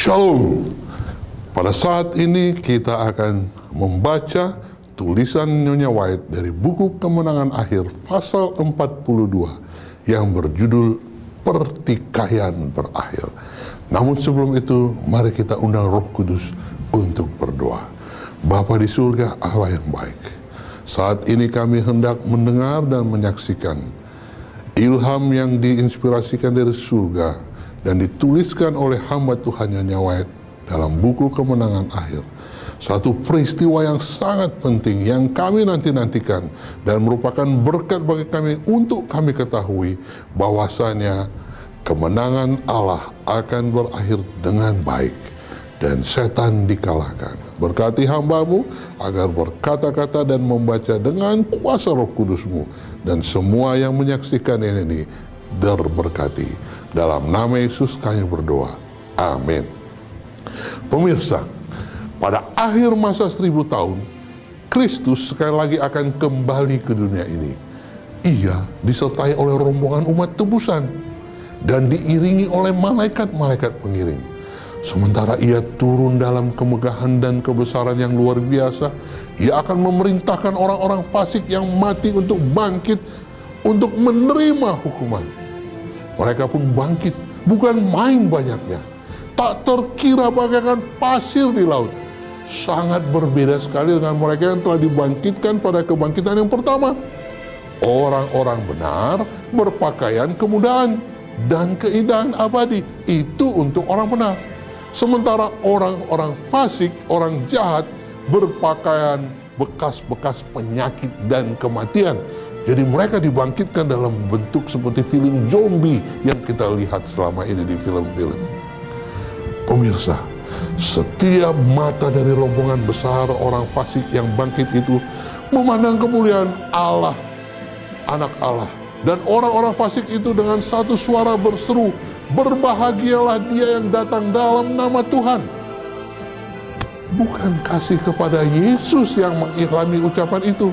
Shalom. Pada saat ini kita akan membaca tulisan Nyonya White dari buku Kemenangan Akhir pasal 42 yang berjudul Pertikaian Berakhir. Namun sebelum itu, mari kita undang Roh Kudus untuk berdoa. Bapa di surga, Allah yang baik, saat ini kami hendak mendengar dan menyaksikan ilham yang diinspirasikan dari surga dan dituliskan oleh hamba Tuhan Nyonya White dalam buku Kemenangan Akhir. Satu peristiwa yang sangat penting yang kami nanti-nantikan dan merupakan berkat bagi kami untuk kami ketahui bahwasanya kemenangan Allah akan berakhir dengan baik dan setan dikalahkan. Berkati hamba-Mu agar berkata-kata dan membaca dengan kuasa Roh Kudus-Mu, dan semua yang menyaksikan ini terberkati. Dalam nama Yesus kami berdoa. Amin. Pemirsa, pada akhir masa 1000 tahun, Kristus sekali lagi akan kembali ke dunia ini. Ia disertai oleh rombongan umat tebusan dan diiringi oleh malaikat-malaikat pengiring. Sementara ia turun dalam kemegahan dan kebesaran yang luar biasa, ia akan memerintahkan orang-orang fasik yang mati untuk bangkit untuk menerima hukuman. Mereka pun bangkit, bukan main banyaknya, tak terkira bagaikan pasir di laut. Sangat berbeda sekali dengan mereka yang telah dibangkitkan pada kebangkitan yang pertama. Orang-orang benar berpakaian kemudahan dan keindahan abadi, itu untuk orang benar. Sementara orang-orang fasik, orang jahat, berpakaian bekas-bekas penyakit dan kematian. Jadi mereka dibangkitkan dalam bentuk seperti film zombie yang kita lihat selama ini di film-film. Pemirsa, setiap mata dari rombongan besar orang fasik yang bangkit itu memandang kemuliaan Allah, anak Allah. Dan orang-orang fasik itu dengan satu suara berseru, "Berbahagialah dia yang datang dalam nama Tuhan." Bukan kasih kepada Yesus yang mengilhami ucapan itu.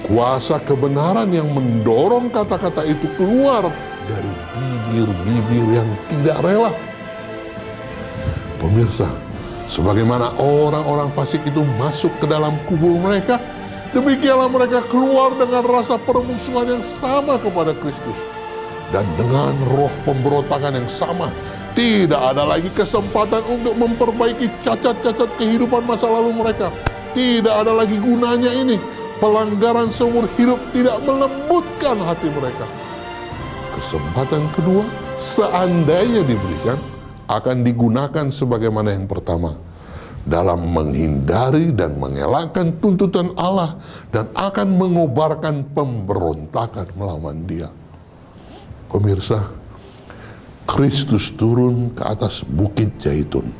Kuasa kebenaran yang mendorong kata-kata itu keluar dari bibir-bibir yang tidak rela. Pemirsa, sebagaimana orang-orang fasik itu masuk ke dalam kubur mereka, demikianlah mereka keluar dengan rasa permusuhan yang sama kepada Kristus. Dan dengan roh pemberontakan yang sama, tidak ada lagi kesempatan untuk memperbaiki cacat-cacat kehidupan masa lalu mereka. Tidak ada lagi gunanya ini. Pelanggaran seumur hidup tidak melembutkan hati mereka. Kesempatan kedua, seandainya diberikan, akan digunakan sebagaimana yang pertama, dalam menghindari dan mengelakkan tuntutan Allah, dan akan mengobarkan pemberontakan melawan Dia. Pemirsa, Kristus turun ke atas Bukit Zaitun,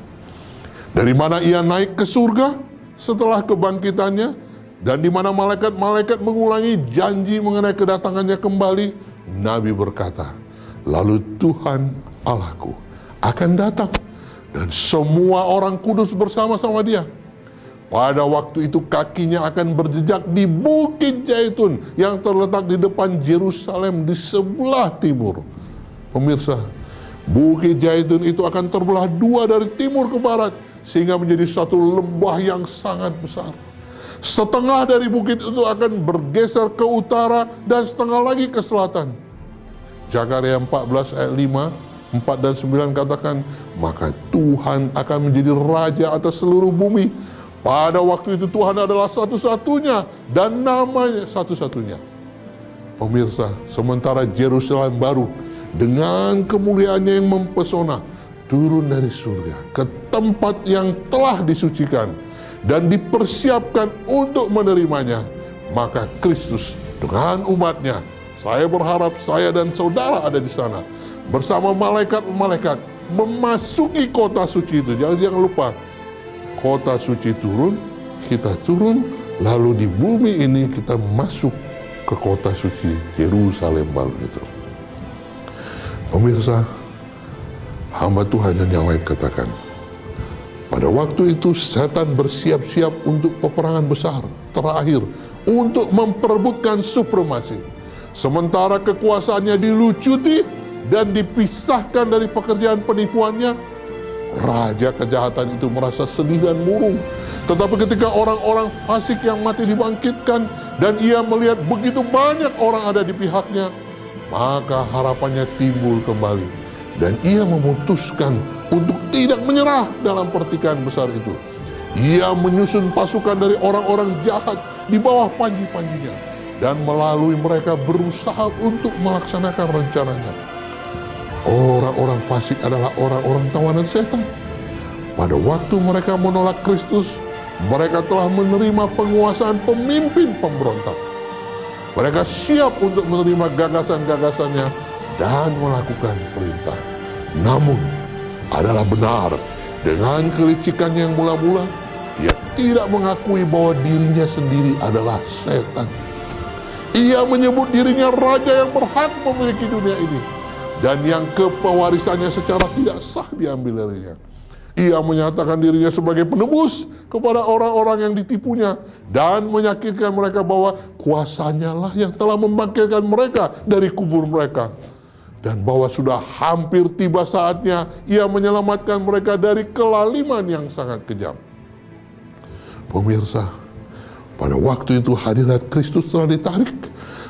dari mana ia naik ke surga setelah kebangkitannya, dan di mana malaikat-malaikat mengulangi janji mengenai kedatangannya kembali. Nabi berkata, "Lalu Tuhan Allahku akan datang, dan semua orang kudus bersama-sama Dia. Pada waktu itu kakinya akan berjejak di Bukit Zaitun yang terletak di depan Yerusalem di sebelah timur." Pemirsa, Bukit Zaitun itu akan terbelah dua dari timur ke barat, sehingga menjadi satu lembah yang sangat besar. Setengah dari bukit itu akan bergeser ke utara dan setengah lagi ke selatan. Zakaria 14 ayat 5, 4 dan 9 katakan, "Maka Tuhan akan menjadi raja atas seluruh bumi. Pada waktu itu Tuhan adalah satu-satunya dan namanya satu-satunya." Pemirsa, sementara Yerusalem baru dengan kemuliaannya yang mempesona turun dari surga ke tempat yang telah disucikan dan dipersiapkan untuk menerimanya, maka Kristus dengan umatnya, saya berharap saya dan saudara ada di sana, bersama malaikat-malaikat memasuki kota suci itu. Jangan lupa, kota suci turun, kita turun, lalu di bumi ini kita masuk ke kota suci Yerusalem baru itu. Pemirsa, hamba Tuhan yang White katakan, pada waktu itu setan bersiap-siap untuk peperangan besar terakhir untuk memperebutkan supremasi. Sementara kekuasaannya dilucuti dan dipisahkan dari pekerjaan penipuannya, Raja kejahatan itu merasa sedih dan murung. Tetapi ketika orang-orang fasik yang mati dibangkitkan dan ia melihat begitu banyak orang ada di pihaknya, maka harapannya timbul kembali. Dan ia memutuskan untuk tidak menyerah dalam pertikaian besar itu. Ia menyusun pasukan dari orang-orang jahat di bawah panji-panjinya, dan melalui mereka berusaha untuk melaksanakan rencananya. Orang-orang fasik adalah orang-orang tawanan setan. Pada waktu mereka menolak Kristus, mereka telah menerima penguasaan pemimpin pemberontak. Mereka siap untuk menerima gagasan-gagasannya dan melakukan perintah. Namun, adalah benar, dengan kelicikan yang mula-mula, ia tidak mengakui bahwa dirinya sendiri adalah setan. Ia menyebut dirinya raja yang berhak memiliki dunia ini, dan yang kepewarisannya secara tidak sah diambil darinya. Ia menyatakan dirinya sebagai penebus kepada orang-orang yang ditipunya, dan meyakinkan mereka bahwa kuasanya lah yang telah membangkitkan mereka dari kubur mereka, dan bahwa sudah hampir tiba saatnya ia menyelamatkan mereka dari kelaliman yang sangat kejam. Pemirsa, pada waktu itu hadirat Kristus telah ditarik.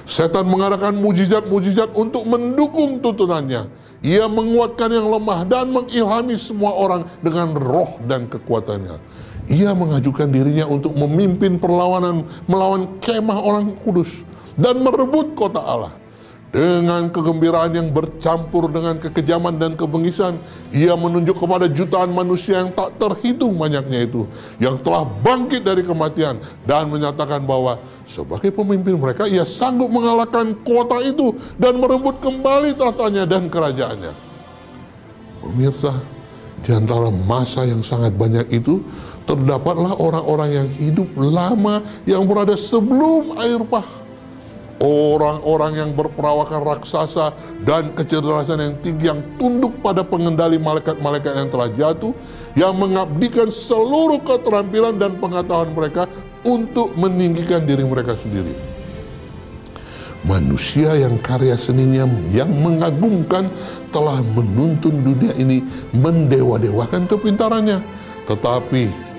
Setan mengadakan mujizat-mujizat untuk mendukung tuntunannya. Ia menguatkan yang lemah dan mengilhami semua orang dengan roh dan kekuatannya. Ia mengajukan dirinya untuk memimpin perlawanan melawan kemah orang kudus dan merebut kota Allah. Dengan kegembiraan yang bercampur dengan kekejaman dan kebengisan, ia menunjuk kepada jutaan manusia yang tak terhitung banyaknya itu, yang telah bangkit dari kematian, dan menyatakan bahwa sebagai pemimpin mereka, ia sanggup mengalahkan kota itu dan merebut kembali tahtanya dan kerajaannya. Pemirsa, di antara masa yang sangat banyak itu, terdapatlah orang-orang yang hidup lama yang berada sebelum air bah. Orang-orang yang berperawakan raksasa dan kecerdasan yang tinggi, yang tunduk pada pengendali malaikat-malaikat yang telah jatuh, yang mengabdikan seluruh keterampilan dan pengetahuan mereka untuk meninggikan diri mereka sendiri. Manusia yang karya seninya yang mengagumkan telah menuntun dunia ini mendewa-dewakan kepintarannya, tetapi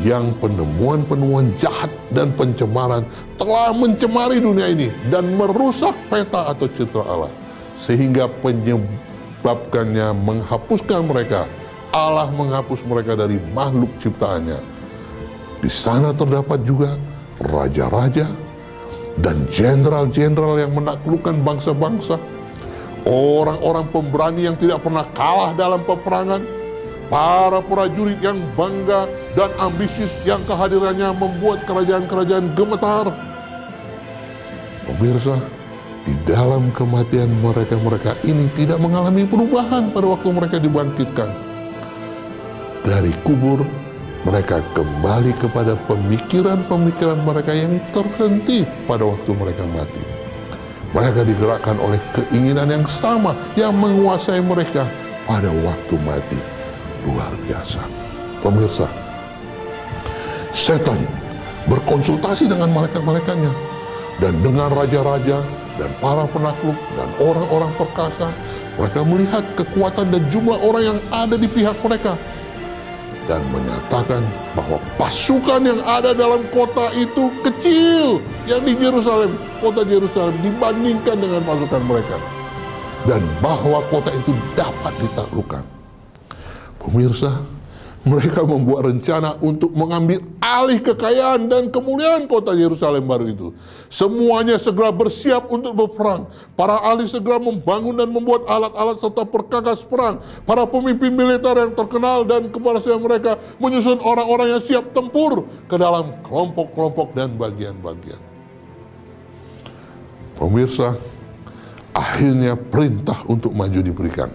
yang penemuan-penemuan jahat dan pencemaran telah mencemari dunia ini dan merusak peta atau citra Allah, sehingga penyebabkannya menghapuskan mereka. Allah menghapus mereka dari makhluk ciptaannya. Di sana terdapat juga raja-raja dan jenderal-jenderal yang menaklukkan bangsa-bangsa, orang-orang pemberani yang tidak pernah kalah dalam peperangan, para prajurit yang bangga dan ambisius yang kehadirannya membuat kerajaan-kerajaan gemetar. Pemirsa, di dalam kematian mereka ini tidak mengalami perubahan pada waktu mereka dibangkitkan. Dari kubur, mereka kembali kepada pemikiran-pemikiran mereka yang terhenti pada waktu mereka mati. Mereka digerakkan oleh keinginan yang sama yang menguasai mereka pada waktu mati. Luar biasa. Pemirsa, setan berkonsultasi dengan malaikat-malaikatnya dan dengan raja-raja dan para penakluk dan orang-orang perkasa. Mereka melihat kekuatan dan jumlah orang yang ada di pihak mereka dan menyatakan bahwa pasukan yang ada dalam kota itu kecil, yang di Yerusalem, kota Yerusalem, dibandingkan dengan pasukan mereka, dan bahwa kota itu dapat ditaklukkan. Pemirsa, mereka membuat rencana untuk mengambil alih kekayaan dan kemuliaan kota Yerusalem baru itu. Semuanya segera bersiap untuk berperang. Para ahli segera membangun dan membuat alat-alat serta perkakas perang. Para pemimpin militer yang terkenal dan kepala mereka menyusun orang-orang yang siap tempur ke dalam kelompok-kelompok dan bagian-bagian. Pemirsa, akhirnya perintah untuk maju diberikan.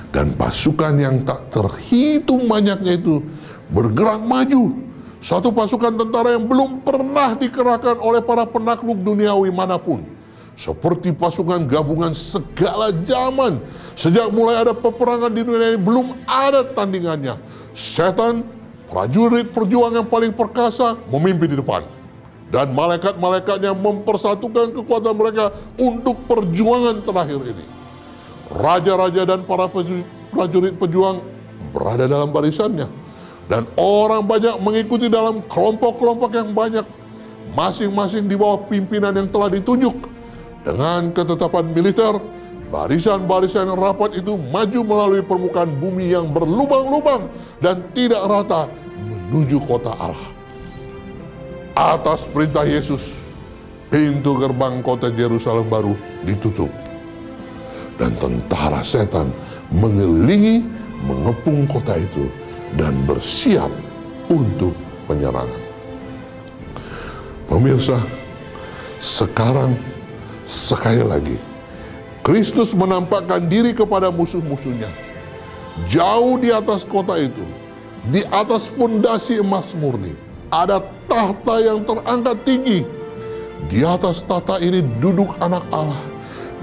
Dan pasukan yang tak terhitung banyaknya itu bergerak maju. Satu pasukan tentara yang belum pernah dikerahkan oleh para penakluk duniawi manapun. Seperti pasukan gabungan segala zaman. Sejak mulai ada peperangan di dunia ini belum ada tandingannya. Setan, prajurit perjuang yang paling perkasa, memimpin di depan. Dan malaikat-malaikatnya mempersatukan kekuatan mereka untuk perjuangan terakhir ini. Raja-raja dan para prajurit pejuang berada dalam barisannya. Dan orang banyak mengikuti dalam kelompok-kelompok yang banyak, masing-masing di bawah pimpinan yang telah ditunjuk. Dengan ketetapan militer, barisan-barisan yang rapat itu maju melalui permukaan bumi yang berlubang-lubang dan tidak rata menuju kota Allah. Atas perintah Yesus, pintu gerbang kota Yerusalem baru ditutup. Dan tentara setan mengelilingi, mengepung kota itu dan bersiap untuk penyerangan. Pemirsa, sekarang sekali lagi Kristus menampakkan diri kepada musuh-musuhnya. Jauh di atas kota itu, di atas fondasi emas murni, ada tahta yang terangkat tinggi. Di atas tahta ini duduk Anak Allah,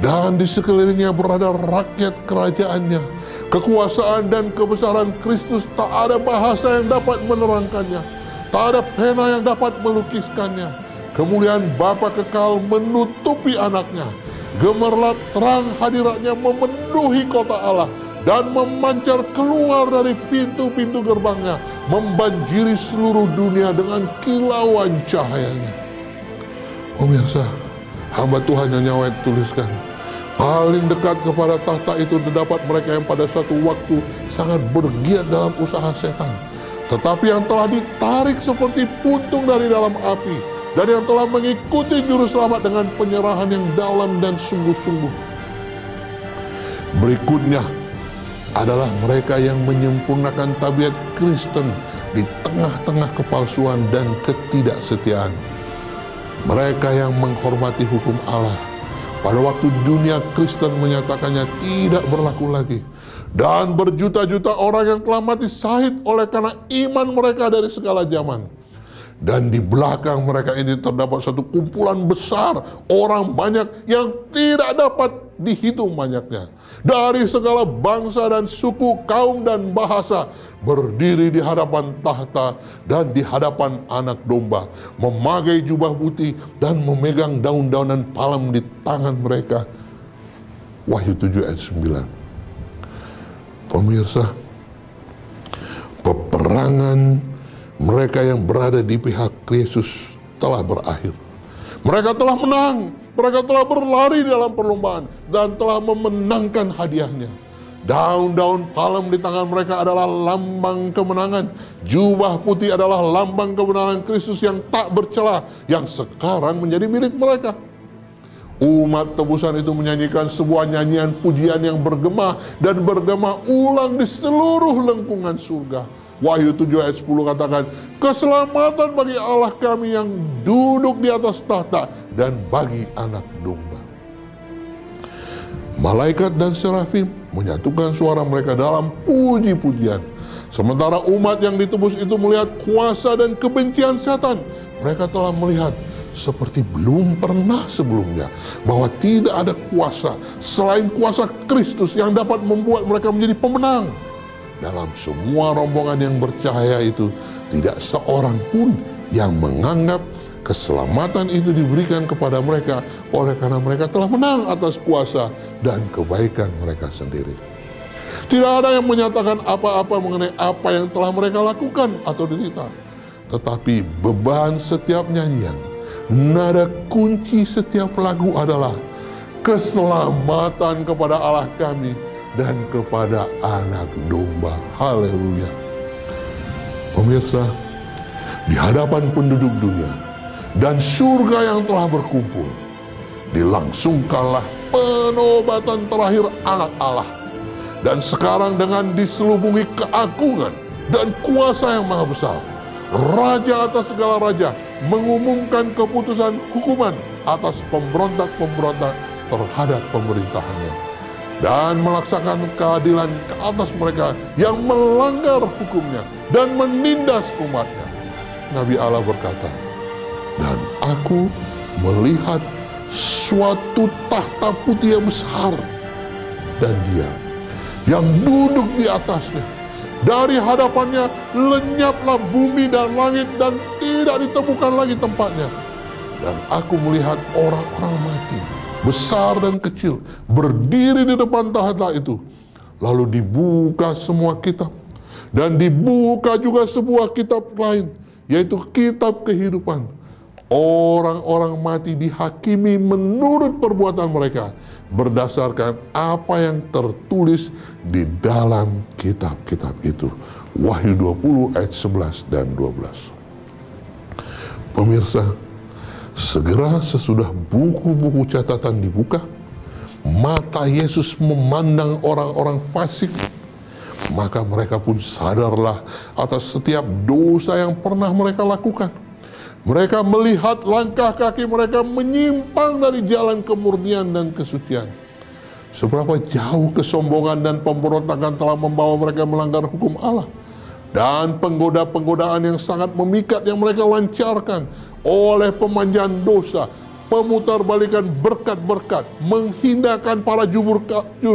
dan di sekelilingnya berada rakyat kerajaannya. Kekuasaan dan kebesaran Kristus tak ada bahasa yang dapat menerangkannya, tak ada pena yang dapat melukiskannya. Kemuliaan Bapa kekal menutupi Anaknya. Gemerlap terang hadiratnya memenuhi kota Allah dan memancar keluar dari pintu-pintu gerbangnya, membanjiri seluruh dunia dengan kilauan cahayanya. Pemirsa, hamba Tuhan yang White tuliskan, paling dekat kepada tahta itu terdapat mereka yang pada suatu waktu sangat bergiat dalam usaha setan, tetapi yang telah ditarik seperti puntung dari dalam api, dan yang telah mengikuti juru selamat dengan penyerahan yang dalam dan sungguh-sungguh. Berikutnya adalah mereka yang menyempurnakan tabiat Kristen di tengah-tengah kepalsuan dan ketidaksetiaan. Mereka yang menghormati hukum Allah pada waktu dunia Kristen menyatakannya tidak berlaku lagi. Dan berjuta-juta orang yang telah mati syahid oleh karena iman mereka dari segala zaman. Dan di belakang mereka ini terdapat satu kumpulan besar orang banyak yang tidak dapat dihitung banyaknya. Dari segala bangsa dan suku, kaum dan bahasa, berdiri di hadapan tahta dan di hadapan Anak Domba, memakai jubah putih dan memegang daun-daunan palem di tangan mereka. Wahyu 7 ayat 9. Pemirsa, peperangan mereka yang berada di pihak Yesus telah berakhir. Mereka telah menang, mereka telah berlari dalam perlombaan dan telah memenangkan hadiahnya. Daun-daun palem di tangan mereka adalah lambang kemenangan. Jubah putih adalah lambang kemenangan Kristus yang tak bercela, yang sekarang menjadi milik mereka. Umat tebusan itu menyanyikan sebuah nyanyian pujian yang bergema dan bergema ulang di seluruh lengkungan surga. Wahyu 7 ayat 10 katakan, keselamatan bagi Allah kami yang duduk di atas tahta dan bagi Anak Domba. Malaikat dan serafim menyatukan suara mereka dalam puji-pujian. Sementara umat yang ditebus itu melihat kuasa dan kebencian setan. Mereka telah melihat seperti belum pernah sebelumnya bahwa tidak ada kuasa selain kuasa Kristus yang dapat membuat mereka menjadi pemenang. Dalam semua rombongan yang bercahaya itu, tidak seorang pun yang menganggap keselamatan itu diberikan kepada mereka oleh karena mereka telah menang atas kuasa dan kebaikan mereka sendiri. Tidak ada yang menyatakan apa-apa mengenai apa yang telah mereka lakukan atau derita. Tetapi beban setiap nyanyian, nada kunci setiap lagu adalah keselamatan kepada Allah kami dan kepada Anak Domba. Haleluya. Pemirsa, di hadapan penduduk dunia dan surga yang telah berkumpul, dilangsungkanlah penobatan terakhir Anak Allah. Dan sekarang dengan diselubungi keagungan dan kuasa yang maha besar, Raja atas segala raja mengumumkan keputusan hukuman atas pemberontak-pemberontak terhadap pemerintahannya, dan melaksanakan keadilan ke atas mereka yang melanggar hukumnya dan menindas umatnya. Nabi Allah berkata, dan aku melihat suatu tahta putih yang besar, dan Dia yang duduk di atasnya. Dari hadapannya lenyaplah bumi dan langit dan tidak ditemukan lagi tempatnya. Dan aku melihat orang-orang mati, besar dan kecil, berdiri di depan tahta itu. Lalu dibuka semua kitab. Dan dibuka juga sebuah kitab lain, yaitu kitab kehidupan. Orang-orang mati dihakimi menurut perbuatan mereka, berdasarkan apa yang tertulis di dalam kitab-kitab itu. Wahyu 20 ayat 11 dan 12. Pemirsa, segera sesudah buku-buku catatan dibuka, mata Yesus memandang orang-orang fasik. Maka mereka pun sadarlah atas setiap dosa yang pernah mereka lakukan. Mereka melihat langkah kaki mereka menyimpang dari jalan kemurnian dan kesucian. Seberapa jauh kesombongan dan pemberontakan telah membawa mereka melanggar hukum Allah. Dan penggoda-penggodaan yang sangat memikat yang mereka lancarkan oleh pemanjaan dosa, pemutarbalikan berkat-berkat, menghindarkan para juru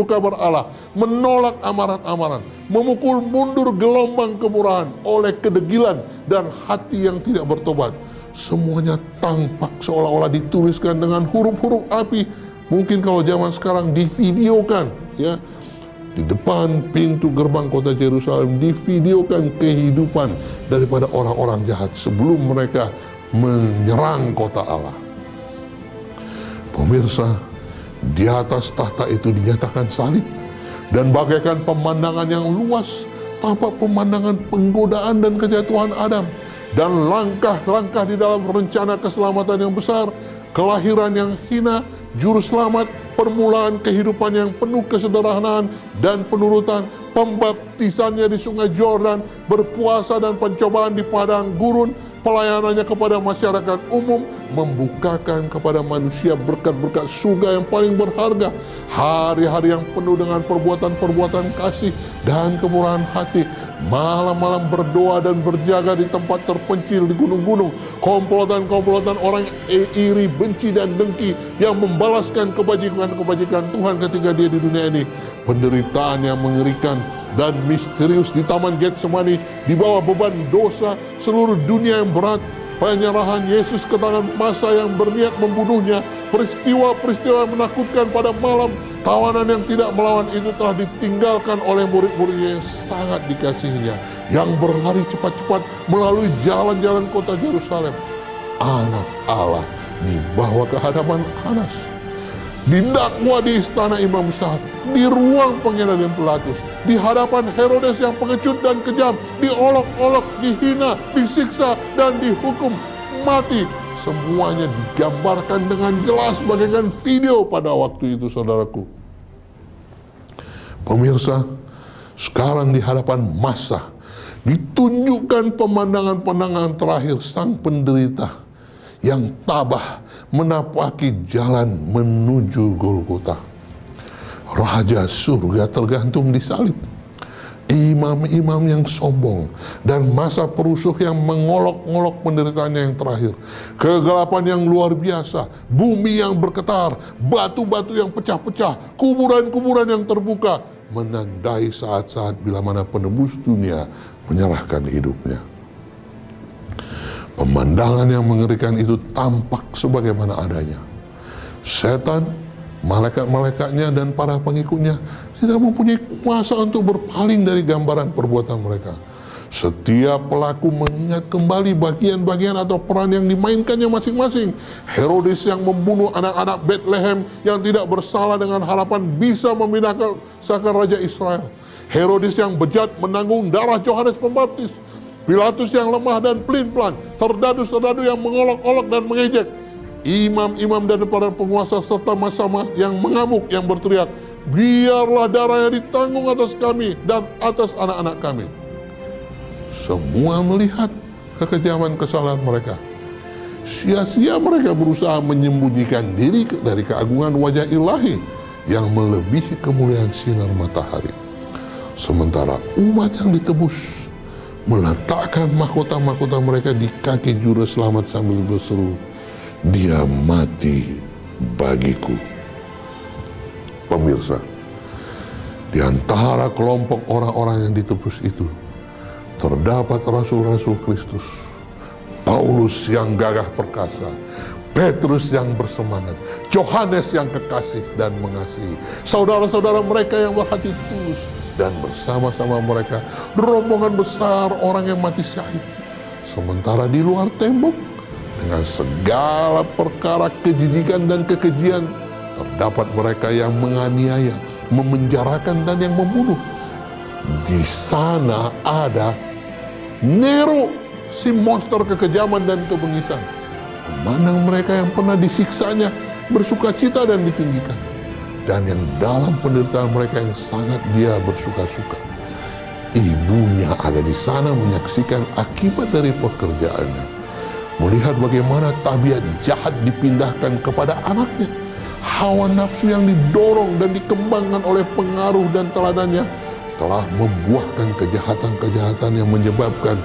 kabar Allah, menolak amaran-amaran, memukul mundur gelombang kemurahan oleh kedegilan dan hati yang tidak bertobat. Semuanya tampak seolah-olah dituliskan dengan huruf-huruf api. Mungkin kalau zaman sekarang divideokan, ya, di depan pintu gerbang kota Yerusalem, divideokan kehidupan daripada orang-orang jahat sebelum mereka menyerang kota Allah. Pemirsa, di atas tahta itu dinyatakan salib, dan bagaikan pemandangan yang luas, tampak pemandangan penggodaan dan kejatuhan Adam, dan langkah-langkah di dalam rencana keselamatan yang besar, kelahiran yang hina, juru selamat, permulaan kehidupan yang penuh kesederhanaan dan penurutan, pembaptisannya di sungai Yordan, berpuasa dan pencobaan di padang gurun, pelayanannya kepada masyarakat umum, membukakan kepada manusia berkat-berkat surga yang paling berharga, hari-hari yang penuh dengan perbuatan-perbuatan kasih dan kemurahan hati, malam-malam berdoa dan berjaga di tempat terpencil di gunung-gunung, komplotan-komplotan orang iri, benci dan dengki yang membalaskan kebajikan-kebajikan Tuhan ketika dia di dunia ini. Penderitaan yang mengerikan dan misterius di Taman Getsemani, di bawah beban dosa seluruh dunia yang berat, penyerahan Yesus ke tangan massa yang berniat membunuhnya, peristiwa-peristiwa yang menakutkan pada malam, tawanan yang tidak melawan itu telah ditinggalkan oleh murid-muridnya yang sangat dikasihinya, yang berlari cepat-cepat melalui jalan-jalan kota Yerusalem. Anak Allah dibawa ke hadapan Anas, didakwa di istana imam besar, di ruang pengadilan Pilatus, di hadapan Herodes yang pengecut dan kejam, diolok-olok, dihina, disiksa, dan dihukum mati. Semuanya digambarkan dengan jelas bagaikan video pada waktu itu, saudaraku. Pemirsa, sekarang di hadapan massa ditunjukkan pemandangan-pemandangan terakhir sang penderita yang tabah menapaki jalan menuju Golgota. Raja surga tergantung di salib. Imam-imam yang sombong dan masa perusuh yang mengolok-olok penderitaannya yang terakhir. Kegelapan yang luar biasa, bumi yang bergetar, batu-batu yang pecah-pecah, kuburan-kuburan yang terbuka, menandai saat-saat bila mana penebus dunia menyerahkan hidupnya. Pemandangan yang mengerikan itu tampak sebagaimana adanya. Setan, malaikat-malaikatnya, dan para pengikutnya tidak mempunyai kuasa untuk berpaling dari gambaran perbuatan mereka. Setiap pelaku mengingat kembali bagian-bagian atau peran yang dimainkannya masing-masing. Herodes yang membunuh anak-anak Bethlehem yang tidak bersalah dengan harapan bisa membinasakan Raja Israel. Herodes yang bejat menanggung darah Yohanes Pembaptis. Pilatus yang lemah dan pelin-pelan, serdadu-serdadu yang mengolok-olok dan mengejek, imam-imam dan para penguasa serta massa yang mengamuk, yang berteriak, biarlah darahnya ditanggung atas kami dan atas anak-anak kami. Semua melihat kekejaman kesalahan mereka. Sia-sia mereka berusaha menyembunyikan diri dari keagungan wajah ilahi yang melebihi kemuliaan sinar matahari. Sementara umat yang ditebus meletakkan mahkota-mahkota mereka di kaki juru selamat sambil berseru, "Dia mati bagiku." Pemirsa, di antara kelompok orang-orang yang ditebus itu terdapat rasul-rasul Kristus. Paulus yang gagah perkasa, Petrus yang bersemangat, Yohanes yang kekasih dan mengasihi, saudara-saudara mereka yang berhati tulus, dan bersama-sama mereka rombongan besar orang yang mati syahid. Sementara di luar tembok, dengan segala perkara kejijikan dan kekejian, terdapat mereka yang menganiaya, memenjarakan, dan yang membunuh. Di sana ada Nero, si monster kekejaman dan kebengisan. Memandang mereka yang pernah disiksanya bersuka cita dan ditinggikan, dan yang dalam penderitaan mereka yang sangat dia bersuka-suka. Ibunya ada di sana menyaksikan akibat dari pekerjaannya, melihat bagaimana tabiat jahat dipindahkan kepada anaknya. Hawa nafsu yang didorong dan dikembangkan oleh pengaruh dan teladannya telah membuahkan kejahatan-kejahatan yang menyebabkan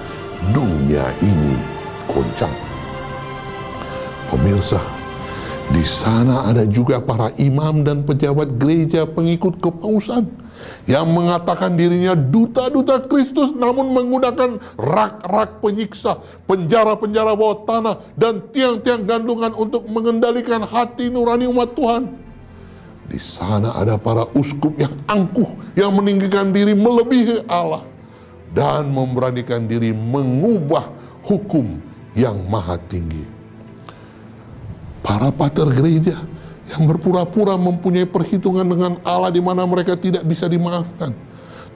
dunia ini goncang. Pemirsa, di sana ada juga para imam dan pejabat gereja pengikut kepausan yang mengatakan dirinya duta-duta Kristus, namun menggunakan rak-rak penyiksa, penjara-penjara bawah tanah, dan tiang-tiang gantungan untuk mengendalikan hati nurani umat Tuhan. Di sana ada para uskup yang angkuh, yang meninggikan diri melebihi Allah dan memberanikan diri mengubah hukum yang maha tinggi. Para pater gereja yang berpura-pura mempunyai perhitungan dengan Allah di mana mereka tidak bisa dimaafkan.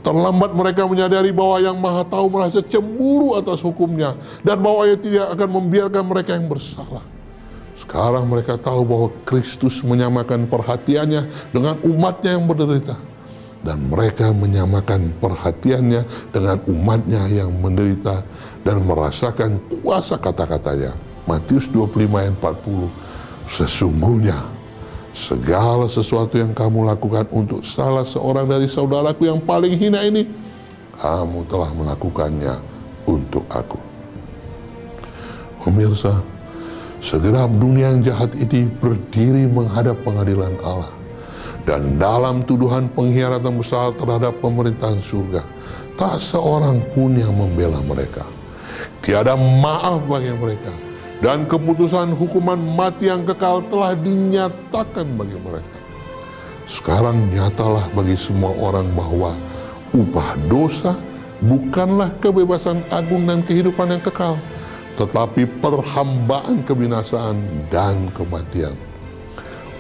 Terlambat mereka menyadari bahwa yang maha tahu merasa cemburu atas hukumnya, dan bahwa ia tidak akan membiarkan mereka yang bersalah. Sekarang mereka tahu bahwa Kristus menyamakan perhatiannya dengan umatnya yang menderita, dan mereka menyamakan perhatiannya dengan umatnya yang menderita dan merasakan kuasa kata-katanya. Matius 25 ayat 40. Sesungguhnya segala sesuatu yang kamu lakukan untuk salah seorang dari saudaraku yang paling hina ini, kamu telah melakukannya untuk aku. Pemirsa, segenap dunia yang jahat ini berdiri menghadap pengadilan Allah, dan dalam tuduhan pengkhianatan besar terhadap pemerintahan surga, tak seorang pun yang membela mereka. Tiada maaf bagi mereka, dan keputusan hukuman mati yang kekal telah dinyatakan bagi mereka. Sekarang nyatalah bagi semua orang bahwa upah dosa bukanlah kebebasan agung dan kehidupan yang kekal, tetapi perhambaan kebinasaan dan kematian.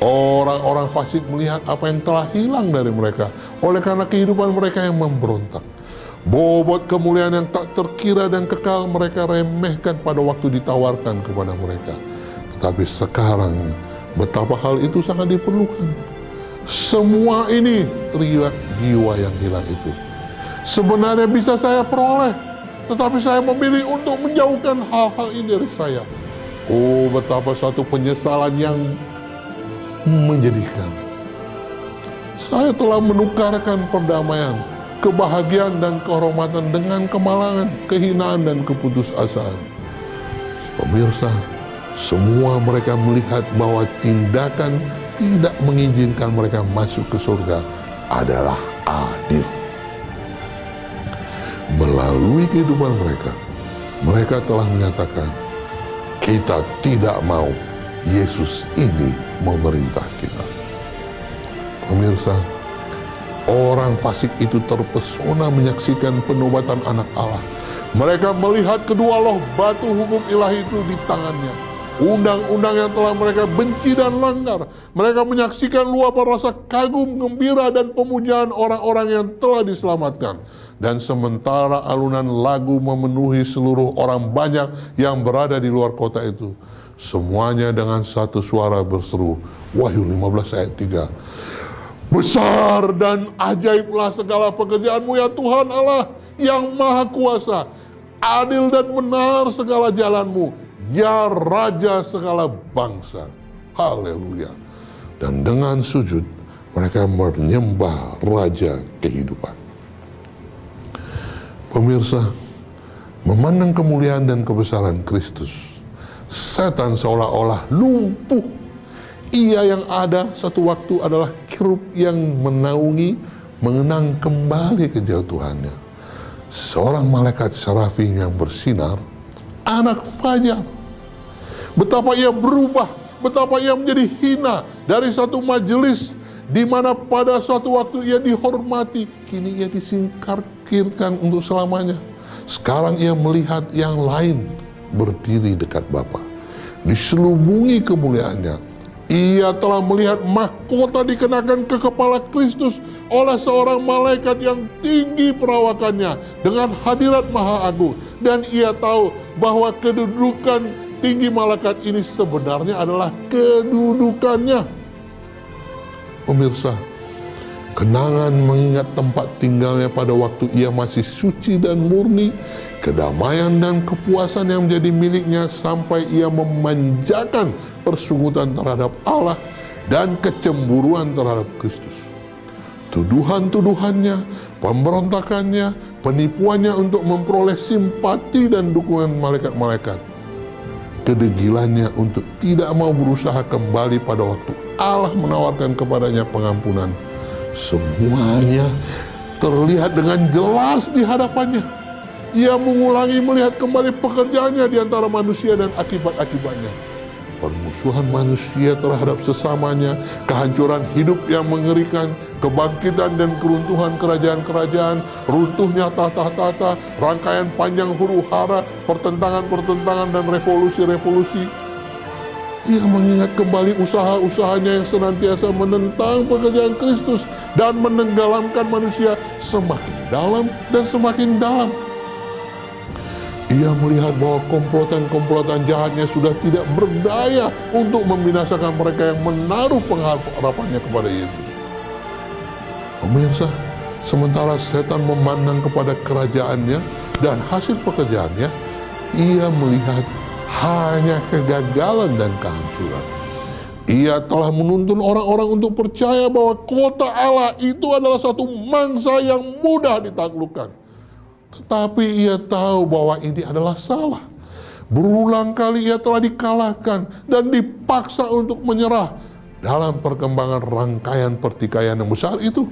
Orang-orang fasik melihat apa yang telah hilang dari mereka oleh karena kehidupan mereka yang memberontak. Bobot kemuliaan yang tak terkira dan kekal mereka remehkan pada waktu ditawarkan kepada mereka. Tetapi sekarang betapa hal itu sangat diperlukan. Semua ini riak jiwa yang hilang itu sebenarnya bisa saya peroleh, tetapi saya memilih untuk menjauhkan hal-hal ini dari saya. Oh, betapa satu penyesalan yang menyedihkan. Saya telah menukarkan perdamaian, kebahagiaan dan kehormatan dengan kemalangan, kehinaan dan keputusasaan. Pemirsa, semua mereka melihat bahwa tindakan tidak mengizinkan mereka masuk ke surga adalah adil. Melalui kehidupan mereka, mereka telah menyatakan, kita tidak mau Yesus ini memerintah kita. Pemirsa, orang fasik itu terpesona menyaksikan penobatan anak Allah. Mereka melihat kedua loh batu hukum ilahi itu di tangannya. Undang-undang yang telah mereka benci dan langgar. Mereka menyaksikan luapan rasa kagum, gembira, dan pemujaan orang-orang yang telah diselamatkan. Dan sementara alunan lagu memenuhi seluruh orang banyak yang berada di luar kota itu, semuanya dengan satu suara berseru, Wahyu 15 ayat 3. Besar dan ajaiblah segala pekerjaanmu ya Tuhan Allah yang maha kuasa. Adil dan benar segala jalanmu, ya Raja segala bangsa. Haleluya. Dan dengan sujud mereka menyembah Raja kehidupan. Pemirsa, memandang kemuliaan dan kebesaran Kristus, setan seolah-olah lumpuh. Ia yang ada satu waktu adalah kerub yang menaungi, mengenang kembali kejatuhannya. Seorang malaikat serafim yang bersinar, anak fajar, Betapa ia berubah, betapa ia menjadi hina dari satu majelis di mana pada suatu waktu ia dihormati, kini ia disingkirkan untuk selamanya. Sekarang ia melihat yang lain berdiri dekat Bapa, diselubungi kemuliaannya. Ia telah melihat mahkota dikenakan ke kepala Kristus oleh seorang malaikat yang tinggi perawakannya dengan hadirat Maha Agung. Dan ia tahu bahwa kedudukan tinggi malaikat ini sebenarnya adalah kedudukannya. Pemirsa, kenangan mengingat tempat tinggalnya pada waktu ia masih suci dan murni, kedamaian dan kepuasan yang menjadi miliknya sampai ia memanjakan persunggutan terhadap Allah dan kecemburuan terhadap Kristus. Tuduhan-tuduhannya, pemberontakannya, penipuannya untuk memperoleh simpati dan dukungan malaikat-malaikat, kedegilannya untuk tidak mau berusaha kembali pada waktu Allah menawarkan kepadanya pengampunan, semuanya terlihat dengan jelas di hadapannya. Ia mengulangi melihat kembali pekerjaannya di antara manusia dan akibat-akibatnya. Permusuhan manusia terhadap sesamanya, kehancuran hidup yang mengerikan, kebangkitan dan keruntuhan kerajaan-kerajaan, runtuhnya tahta-tahta, rangkaian panjang huru-hara, pertentangan-pertentangan dan revolusi-revolusi. Ia mengingat kembali usaha-usahanya yang senantiasa menentang pekerjaan Kristus dan menenggelamkan manusia semakin dalam dan semakin dalam. Ia melihat bahwa komplotan-komplotan jahatnya sudah tidak berdaya untuk membinasakan mereka yang menaruh pengharapannya kepada Yesus. Pemirsa, sementara setan memandang kepada kerajaannya dan hasil pekerjaannya, ia melihat hanya kegagalan dan kehancuran. Ia telah menuntun orang-orang untuk percaya bahwa kota Allah itu adalah satu mangsa yang mudah ditaklukkan. Tetapi ia tahu bahwa ini adalah salah. Berulang kali ia telah dikalahkan dan dipaksa untuk menyerah dalam perkembangan rangkaian pertikaian yang besar itu.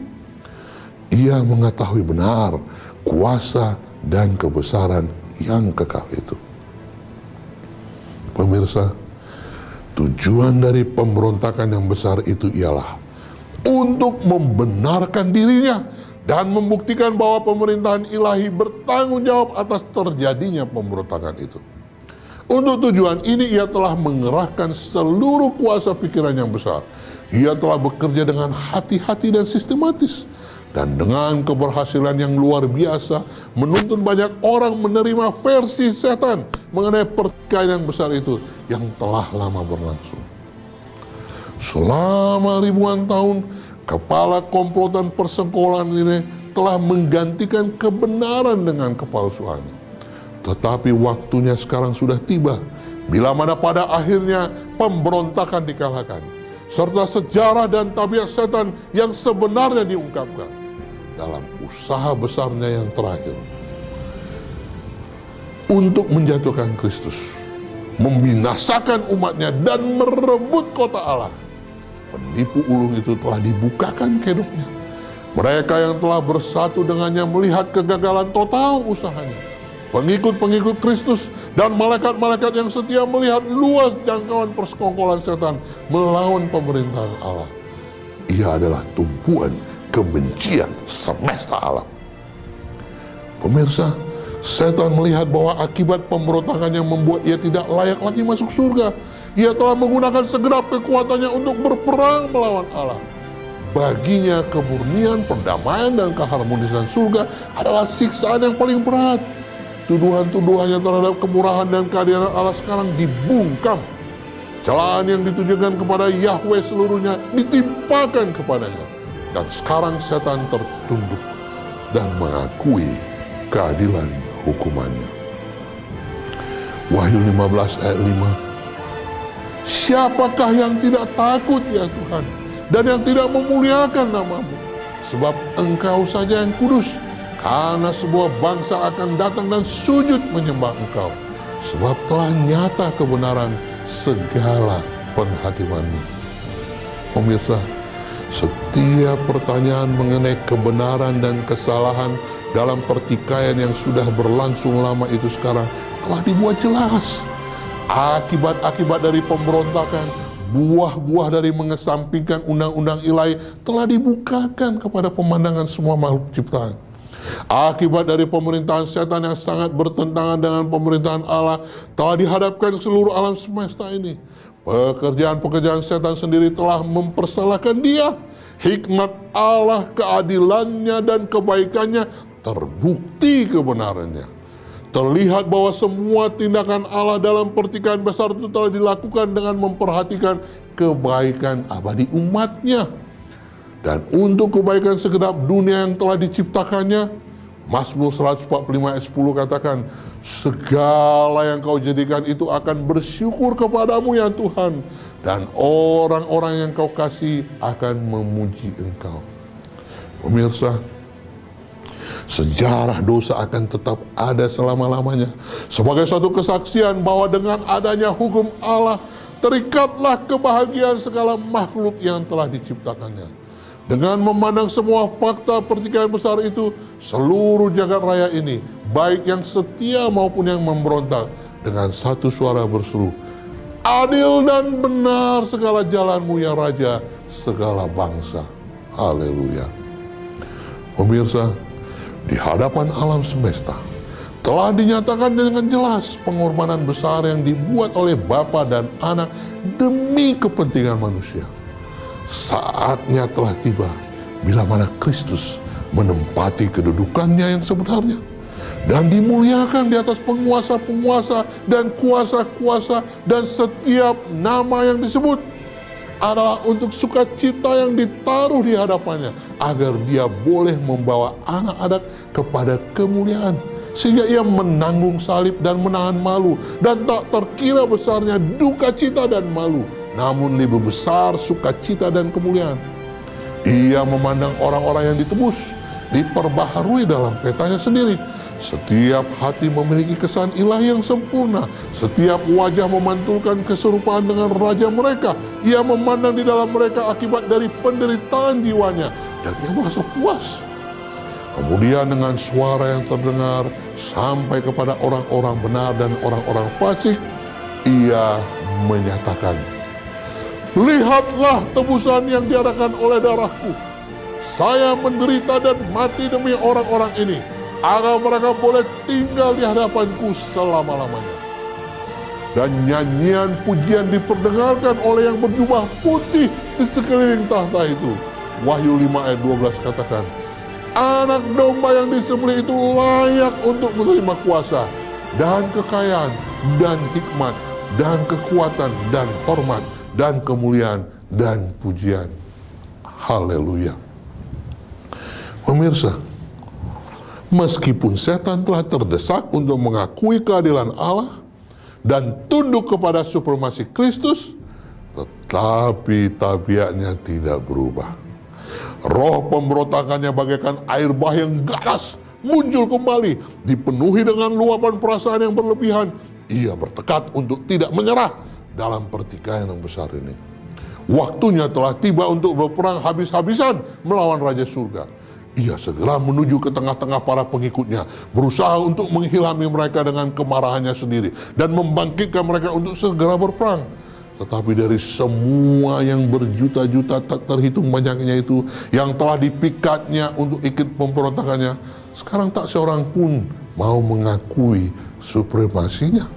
Ia mengetahui benar kuasa dan kebesaran yang kekal itu. Pemirsa, tujuan dari pemberontakan yang besar itu ialah untuk membenarkan dirinya dan membuktikan bahwa pemerintahan ilahi bertanggung jawab atas terjadinya pemberontakan itu. Untuk tujuan ini ia telah mengerahkan seluruh kuasa pikiran yang besar. Ia telah bekerja dengan hati-hati dan sistematis. Dan dengan keberhasilan yang luar biasa, menuntun banyak orang menerima versi setan mengenai pertikaian yang besar itu yang telah lama berlangsung. Selama ribuan tahun, kepala komplotan persengkolan ini telah menggantikan kebenaran dengan kepalsuannya. Tetapi waktunya sekarang sudah tiba, bila mana pada akhirnya pemberontakan dikalahkan, serta sejarah dan tabiat setan yang sebenarnya diungkapkan dalam usaha besarnya yang terakhir untuk menjatuhkan Kristus, membinasakan umatnya dan merebut kota Allah. Penipu ulung itu telah dibukakan kedoknya. Mereka yang telah bersatu dengannya melihat kegagalan total usahanya. Pengikut-pengikut Kristus dan malaikat-malaikat yang setia melihat luas jangkauan persekongkolan setan melawan pemerintahan Allah. Ia adalah tumpuan kebencian semesta alam. Pemirsa, setan melihat bahwa akibat pemberontakannya membuat ia tidak layak lagi masuk surga. Ia telah menggunakan segenap kekuatannya untuk berperang melawan Allah. Baginya kemurnian, perdamaian, dan keharmonisan surga adalah siksaan yang paling berat. Tuduhan-tuduhannya terhadap kemurahan dan keadilan Allah sekarang dibungkam. Celaan yang ditujukan kepada Yahweh seluruhnya ditimpakan kepadanya. Dan sekarang setan tertunduk dan mengakui keadilan hukumannya. Wahyu 15 ayat 5. Siapakah yang tidak takut ya Tuhan, dan yang tidak memuliakan nama-Mu? Sebab Engkau saja yang kudus, karena sebuah bangsa akan datang dan sujud menyembah Engkau. Sebab telah nyata kebenaran segala penghakiman-Mu. Pemirsa, setiap pertanyaan mengenai kebenaran dan kesalahan dalam pertikaian yang sudah berlangsung lama itu sekarang telah dibuat jelas. Akibat-akibat dari pemberontakan, buah-buah dari mengesampingkan undang-undang ilahi telah dibukakan kepada pemandangan semua makhluk ciptaan. Akibat dari pemerintahan setan yang sangat bertentangan dengan pemerintahan Allah telah dihadapkan seluruh alam semesta ini. Pekerjaan-pekerjaan setan sendiri telah mempersalahkan dia. Hikmat Allah, keadilannya dan kebaikannya terbukti kebenarannya. Terlihat bahwa semua tindakan Allah dalam pertikaian besar itu telah dilakukan dengan memperhatikan kebaikan abadi umatnya. Dan untuk kebaikan segenap dunia yang telah diciptakannya, Mazmur 145 ayat 10 katakan, segala yang kau jadikan itu akan bersyukur kepadamu ya Tuhan, dan orang-orang yang kau kasih akan memuji engkau. Pemirsa, sejarah dosa akan tetap ada selama-lamanya sebagai suatu kesaksian bahwa dengan adanya hukum Allah terikatlah kebahagiaan segala makhluk yang telah diciptakannya. Dengan memandang semua fakta pertikaian besar itu, seluruh jagat raya ini, baik yang setia maupun yang memberontak, dengan satu suara berseru, adil dan benar segala jalanmu ya Raja segala bangsa. Haleluya. Pemirsa, di hadapan alam semesta telah dinyatakan dengan jelas pengorbanan besar yang dibuat oleh Bapa dan Anak demi kepentingan manusia. Saatnya telah tiba bila mana Kristus menempati kedudukannya yang sebenarnya dan dimuliakan di atas penguasa-penguasa dan kuasa-kuasa, dan setiap nama yang disebut adalah untuk sukacita yang ditaruh di hadapannya, agar dia boleh membawa anak-anak kepada kemuliaan, sehingga ia menanggung salib dan menahan malu, dan tak terkira besarnya duka cita dan malu, namun lebih besar sukacita dan kemuliaan. Ia memandang orang-orang yang ditebus diperbaharui dalam petanya sendiri. Setiap hati memiliki kesan ilahi yang sempurna. Setiap wajah memantulkan keserupaan dengan Raja mereka. Ia memandang di dalam mereka akibat dari penderitaan jiwanya, dan ia merasa puas. Kemudian dengan suara yang terdengar sampai kepada orang-orang benar dan orang-orang fasik, ia menyatakan, lihatlah tebusan yang diadakan oleh darahku. Saya menderita dan mati demi orang-orang ini, agar mereka boleh tinggal di hadapanku selama-lamanya. Dan nyanyian pujian diperdengarkan oleh yang berjubah putih di sekeliling tahta itu. Wahyu 5 ayat 12 katakan, anak domba yang disembelih itu layak untuk menerima kuasa dan kekayaan dan hikmat dan kekuatan dan hormat dan kemuliaan dan pujian. Haleluya. Pemirsa, meskipun setan telah terdesak untuk mengakui keadilan Allah dan tunduk kepada supremasi Kristus, tetapi tabiatnya tidak berubah. Roh pemberontakannya bagaikan air bah yang ganas muncul kembali, dipenuhi dengan luapan perasaan yang berlebihan. Ia bertekad untuk tidak menyerah dalam pertikaian yang besar ini. Waktunya telah tiba untuk berperang habis-habisan melawan Raja Surga. Ia segera menuju ke tengah-tengah para pengikutnya, berusaha untuk menghilami mereka dengan kemarahannya sendiri dan membangkitkan mereka untuk segera berperang. Tetapi dari semua yang berjuta-juta tak terhitung banyaknya itu, yang telah dipikatnya untuk ikut pemberontakannya, sekarang tak seorang pun mau mengakui supremasinya.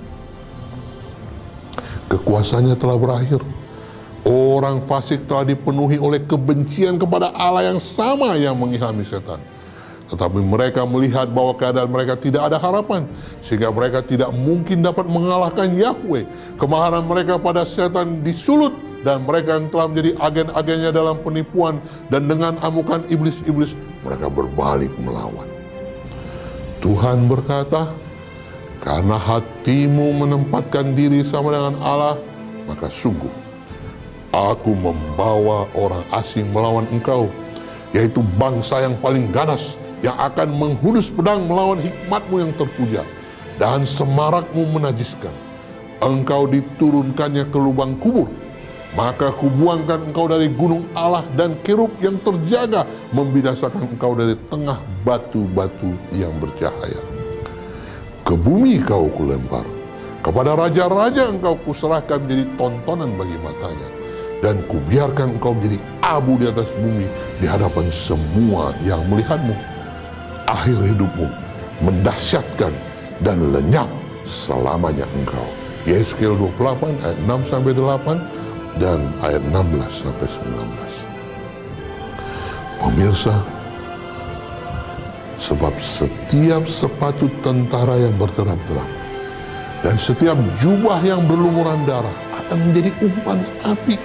Kekuasaannya telah berakhir. Orang fasik telah dipenuhi oleh kebencian kepada Allah yang sama yang mengilhami setan. Tetapi mereka melihat bahwa keadaan mereka tidak ada harapan, sehingga mereka tidak mungkin dapat mengalahkan Yahweh. Kemaharan mereka pada setan disulut, dan mereka yang telah menjadi agen-agennya dalam penipuan, dan dengan amukan iblis-iblis mereka berbalik melawan. Tuhan berkata, karena hatimu menempatkan diri sama dengan Allah, maka sungguh Aku membawa orang asing melawan engkau, yaitu bangsa yang paling ganas, yang akan menghunus pedang melawan hikmatmu yang terpuja, dan semarakmu menajiskan. Engkau diturunkannya ke lubang kubur, maka kubuangkan engkau dari gunung Allah, dan kerub yang terjaga membinasakan engkau dari tengah batu-batu yang bercahaya. Ke bumi kau kulempar, Kepada raja-raja engkau kuserahkan menjadi tontonan bagi matanya, dan kubiarkan engkau menjadi abu di atas bumi di hadapan semua yang melihatmu. Akhir hidupmu mendahsyatkan dan lenyap selamanya engkau. Yeskiel 28 ayat 6-8 dan ayat 16-19. Pemirsa, sebab setiap sepatu tentara yang berterap-terap dan setiap jubah yang berlumuran darah akan menjadi umpan api.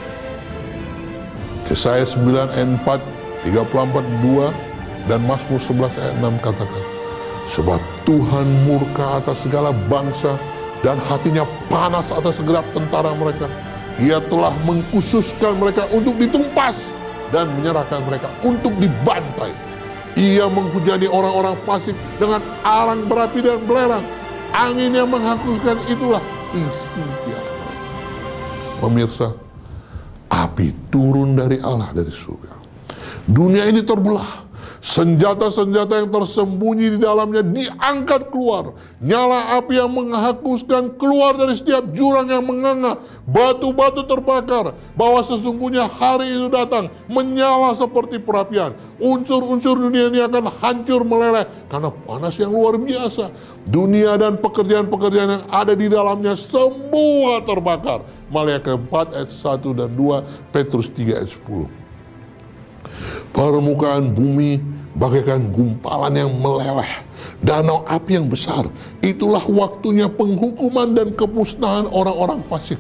Yesaya 9 ayat 4, 34, 2 dan Mazmur 11 ayat 6 katakan, sebab Tuhan murka atas segala bangsa dan hatinya panas atas segenap tentara mereka. Ia telah mengkhususkan mereka untuk ditumpas dan menyerahkan mereka untuk dibantai. Ia menghujani orang-orang fasik dengan arang berapi dan belerang. Angin yang menghanguskan itulah isi dia. Pemirsa, api turun dari Allah dari surga. Dunia ini terbelah. Senjata-senjata yang tersembunyi di dalamnya diangkat keluar. Nyala api yang menghanguskan keluar dari setiap jurang yang menganga. Batu-batu terbakar. Bahwa sesungguhnya hari itu datang menyala seperti perapian. Unsur-unsur dunia ini akan hancur meleleh karena panas yang luar biasa. Dunia dan pekerjaan-pekerjaan yang ada di dalamnya semua terbakar. Maliaki 4 ayat 1 dan 2, Petrus 3 ayat 10. Permukaan bumi bagaikan gumpalan yang meleleh, danau api yang besar. Itulah waktunya penghukuman dan kemusnahan orang-orang fasik.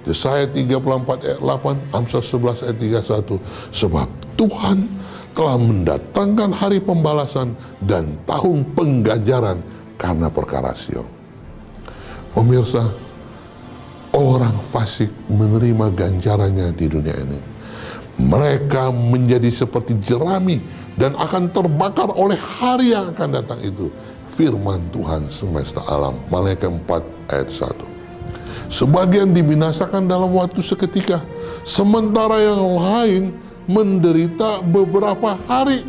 Yesaya 34 ayat 8, Amsal 11 ayat 31. Sebab Tuhan telah mendatangkan hari pembalasan dan tahun pengganjaran karena perkara Sion. Pemirsa, orang fasik menerima ganjarannya di dunia ini. Mereka menjadi seperti jerami dan akan terbakar oleh hari yang akan datang itu. Firman Tuhan semesta alam, Maliaki 4 ayat 1. Sebagian dibinasakan dalam waktu seketika, sementara yang lain menderita beberapa hari.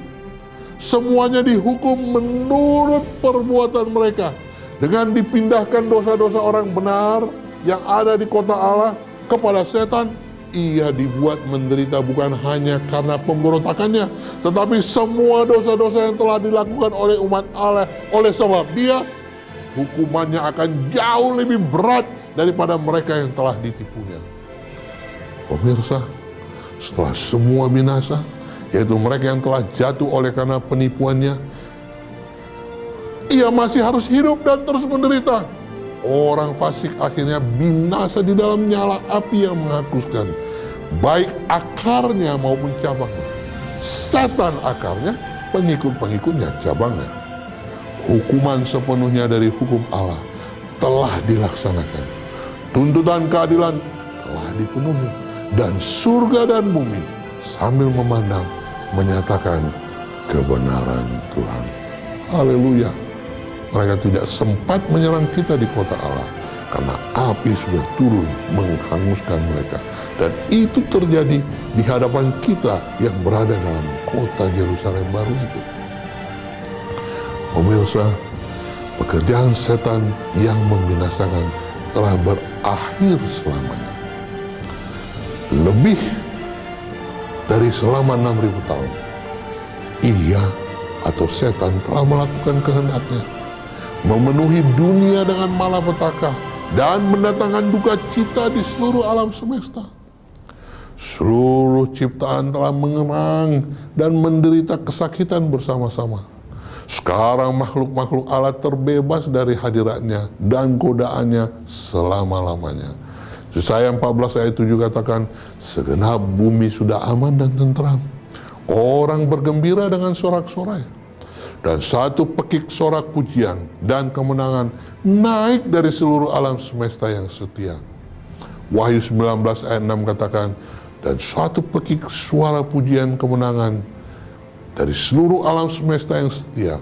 Semuanya dihukum menurut perbuatan mereka, dengan dipindahkan dosa-dosa orang benar yang ada di kota Allah kepada setan. Ia dibuat menderita bukan hanya karena pemberontakannya, tetapi semua dosa-dosa yang telah dilakukan oleh umat Allah. Oleh sebab dia, hukumannya akan jauh lebih berat daripada mereka yang telah ditipunya. Pemirsa, setelah semua binasa, yaitu mereka yang telah jatuh oleh karena penipuannya, ia masih harus hidup dan terus menderita. Orang fasik akhirnya binasa di dalam nyala api yang menghanguskan, baik akarnya maupun cabangnya. Setan akarnya, pengikut-pengikutnya cabangnya. Hukuman sepenuhnya dari hukum Allah telah dilaksanakan. Tuntutan keadilan telah dipenuhi. Dan surga dan bumi sambil memandang menyatakan kebenaran Tuhan. Haleluya. Mereka tidak sempat menyerang kita di kota Allah karena api sudah turun menghanguskan mereka. Dan itu terjadi di hadapan kita yang berada dalam kota Yerusalem baru itu. Pemirsa, pekerjaan setan yang membinasakan telah berakhir selamanya. Lebih dari selama 6.000 tahun, ia atau setan telah melakukan kehendaknya, memenuhi dunia dengan malapetaka dan mendatangkan duka cita di seluruh alam semesta. Seluruh ciptaan telah mengerang dan menderita kesakitan bersama-sama. Sekarang makhluk-makhluk Allah terbebas dari hadiratnya dan godaannya selama-lamanya. Yesaya 14 ayat 7 katakan, segenap bumi sudah aman dan tentram. Orang bergembira dengan sorak-sorai. Dan satu pekik sorak pujian dan kemenangan naik dari seluruh alam semesta yang setia. Wahyu 19 ayat 6 katakan, dan suatu pekik suara pujian kemenangan dari seluruh alam semesta yang setia.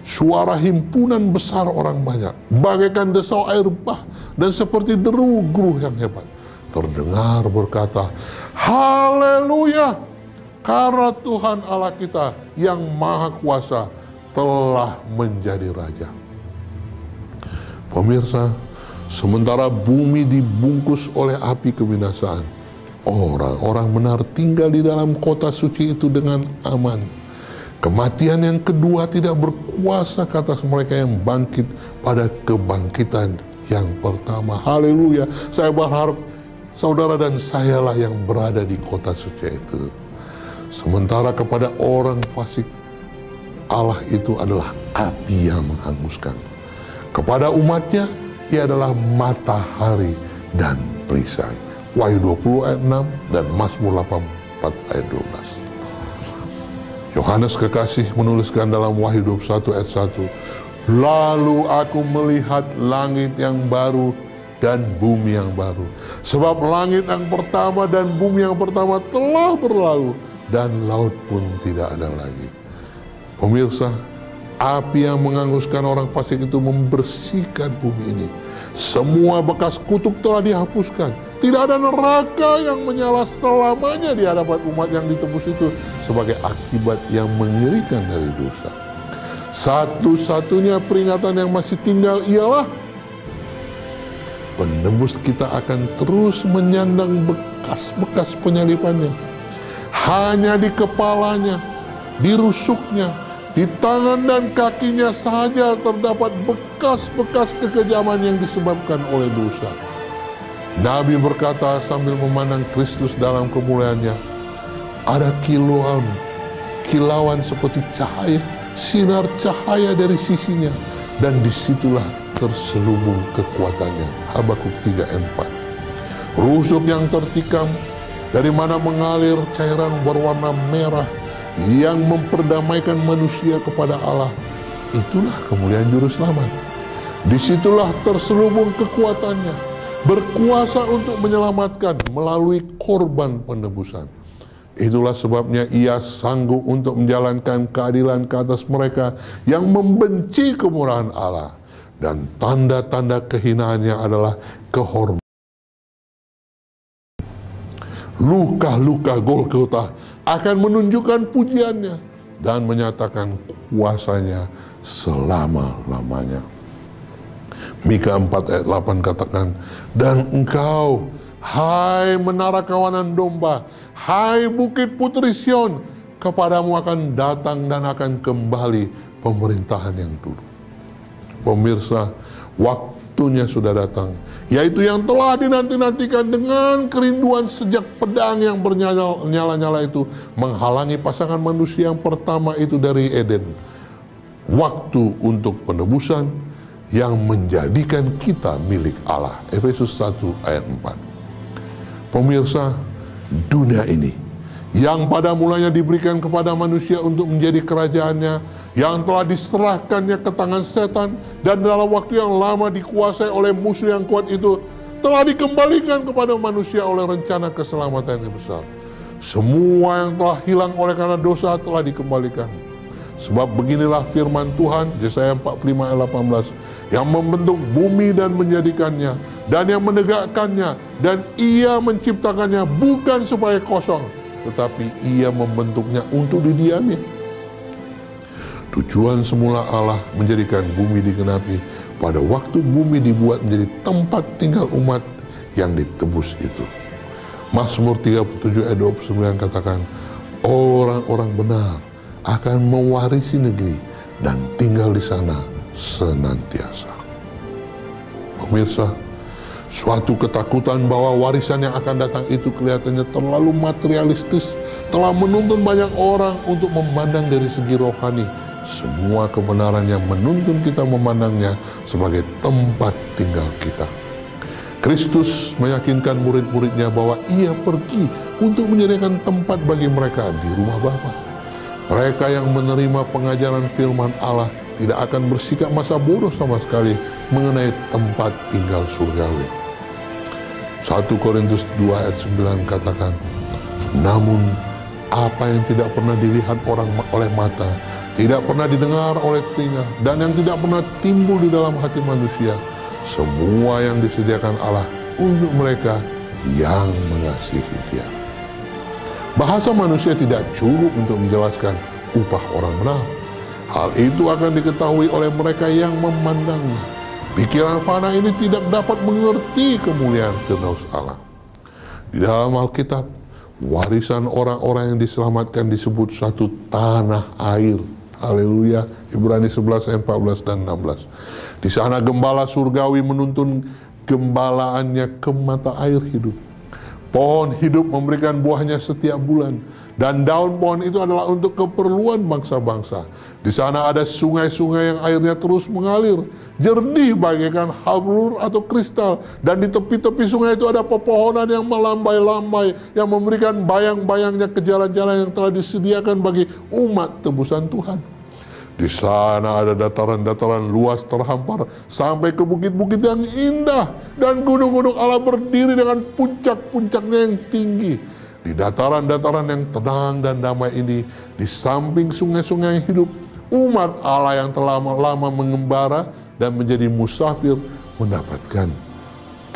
Suara himpunan besar orang banyak, bagaikan desau air bah dan seperti deru geruh yang hebat. Terdengar berkata, haleluya, karena Tuhan Allah kita yang maha kuasa telah menjadi raja. Pemirsa, Sementara bumi dibungkus oleh api kebinasaan, orang-orang benar tinggal di dalam kota suci itu dengan aman. Kematian yang kedua tidak berkuasa ke atas mereka yang bangkit pada kebangkitan yang pertama. Haleluya. Saya berharap saudara dan sayalah yang berada di kota suci itu. Sementara kepada orang fasik, Allah itu adalah api yang menghanguskan. Kepada umatnya, ia adalah matahari dan perisai. Wahyu 20 ayat 6 dan Mazmur 84 ayat 12. Yohanes kekasih menuliskan dalam Wahyu 21 ayat 1, lalu aku melihat langit yang baru dan bumi yang baru. Sebab langit yang pertama dan bumi yang pertama telah berlalu, dan laut pun tidak ada lagi. Pemirsa, api yang menghanguskan orang fasik itu membersihkan bumi ini. Semua bekas kutuk telah dihapuskan. Tidak ada neraka yang menyala selamanya di hadapan umat yang ditebus itu sebagai akibat yang mengerikan dari dosa. Satu-satunya peringatan yang masih tinggal ialah penebus kita akan terus menyandang bekas-bekas penyalipannya. Hanya di kepalanya, di rusuknya, di tangan dan kakinya saja terdapat bekas-bekas kekejaman yang disebabkan oleh dosa. Nabi berkata sambil memandang Kristus dalam kemuliaannya, ada kilauan seperti cahaya, sinar cahaya dari sisinya, dan disitulah terselubung kekuatannya. Habakuk 3:4. Rusuk yang tertikam, dari mana mengalir cairan berwarna merah yang memperdamaikan manusia kepada Allah. Itulah kemuliaan Juru Selamat. Disitulah terselubung kekuatannya, berkuasa untuk menyelamatkan melalui korban penebusan. Itulah sebabnya ia sanggup untuk menjalankan keadilan ke atas mereka yang membenci kemurahan Allah. Dan tanda-tanda kehinaannya adalah kehormatan. Luka-luka Golgota akan menunjukkan pujiannya dan menyatakan kuasanya selama-lamanya. Mika 4 ayat 8 katakan, dan engkau, hai menara kawanan domba, hai bukit putri Sion, kepadamu akan datang dan akan kembali pemerintahan yang dulu. Pemirsa, waktunya sudah datang, yaitu yang telah dinanti-nantikan dengan kerinduan sejak pedang yang bernyala-nyala itu menghalangi pasangan manusia yang pertama itu dari Eden. Waktu untuk penebusan yang menjadikan kita milik Allah. Efesus 1 ayat 4. Pemirsa, dunia ini yang pada mulanya diberikan kepada manusia untuk menjadi kerajaannya, yang telah diserahkannya ke tangan setan dan dalam waktu yang lama dikuasai oleh musuh yang kuat itu, telah dikembalikan kepada manusia oleh rencana keselamatan yang besar. Semua yang telah hilang oleh karena dosa telah dikembalikan. Sebab beginilah firman Tuhan, Yesaya 45 ayat 18, yang membentuk bumi dan menjadikannya, dan yang menegakkannya, dan ia menciptakannya bukan supaya kosong, tetapi ia membentuknya untuk didiami. Tujuan semula Allah menjadikan bumi digenapi pada waktu bumi dibuat menjadi tempat tinggal umat yang ditebus itu. Mazmur 37 ayat 29 katakan, orang-orang benar akan mewarisi negeri dan tinggal di sana senantiasa. Pemirsa, suatu ketakutan bahwa warisan yang akan datang itu kelihatannya terlalu materialistis telah menuntun banyak orang untuk memandang dari segi rohani semua kebenaran yang menuntun kita memandangnya sebagai tempat tinggal kita. Kristus meyakinkan murid-muridnya bahwa ia pergi untuk menyediakan tempat bagi mereka di rumah Bapa. Mereka yang menerima pengajaran firman Allah tidak akan bersikap masa bodoh sama sekali mengenai tempat tinggal surgawi. 1 Korintus 2 ayat 9 katakan, namun apa yang tidak pernah dilihat orang oleh mata, tidak pernah didengar oleh telinga, dan yang tidak pernah timbul di dalam hati manusia, semua yang disediakan Allah untuk mereka yang mengasihi Dia. Bahasa manusia tidak cukup untuk menjelaskan upah orang benar. Hal itu akan diketahui oleh mereka yang memandangnya. Pikiran fana ini tidak dapat mengerti kemuliaan Firdaus Allah. Di dalam Alkitab, warisan orang-orang yang diselamatkan disebut satu tanah air. Haleluya. Ibrani 11 ayat 14 dan 16. Di sana gembala surgawi menuntun gembalaannya ke mata air hidup. Pohon hidup memberikan buahnya setiap bulan, dan daun pohon itu adalah untuk keperluan bangsa-bangsa. Di sana ada sungai-sungai yang airnya terus mengalir, jernih bagaikan hablur atau kristal, dan di tepi-tepi sungai itu ada pepohonan yang melambai-lambai, yang memberikan bayang-bayangnya ke jalan-jalan yang telah disediakan bagi umat tebusan Tuhan. Di sana ada dataran-dataran luas terhampar sampai ke bukit-bukit yang indah, dan gunung-gunung Allah berdiri dengan puncak-puncaknya yang tinggi. Di dataran-dataran yang tenang dan damai ini, di samping sungai-sungai yang hidup, umat Allah yang telah lama mengembara dan menjadi musafir mendapatkan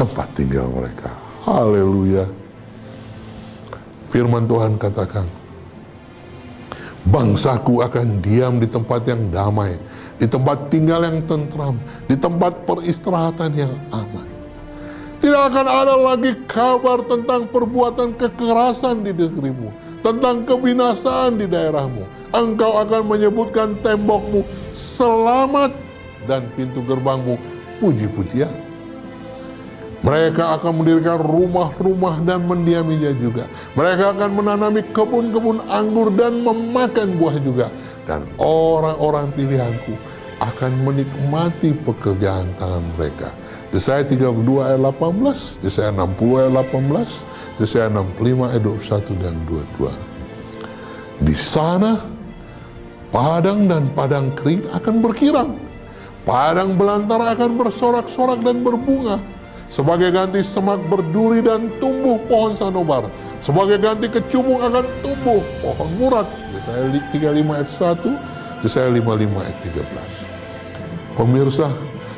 tempat tinggal mereka. Haleluya. Firman Tuhan katakan, bangsaku akan diam di tempat yang damai, di tempat tinggal yang tentram, di tempat peristirahatan yang aman. Tidak akan ada lagi kabar tentang perbuatan kekerasan di negerimu, tentang kebinasaan di daerahmu. Engkau akan menyebutkan tembokmu selamat dan pintu gerbangmu puji-pujian. Mereka akan mendirikan rumah-rumah dan mendiaminya juga. Mereka akan menanami kebun-kebun anggur dan memakan buah juga. Dan orang-orang pilihanku akan menikmati pekerjaan tangan mereka. Yesaya 32 ayat 18, Yesaya 60 ayat 18, Yesaya 65 ayat 21 dan 22. Di sana padang dan padang kering akan berkirang. Padang belantara akan bersorak-sorak dan berbunga. Sebagai ganti semak berduri dan tumbuh pohon sanobar. Sebagai ganti kecubung akan tumbuh pohon murad. Yesaya 35 ayat 1, Yesaya 55 ayat 13. Pemirsa,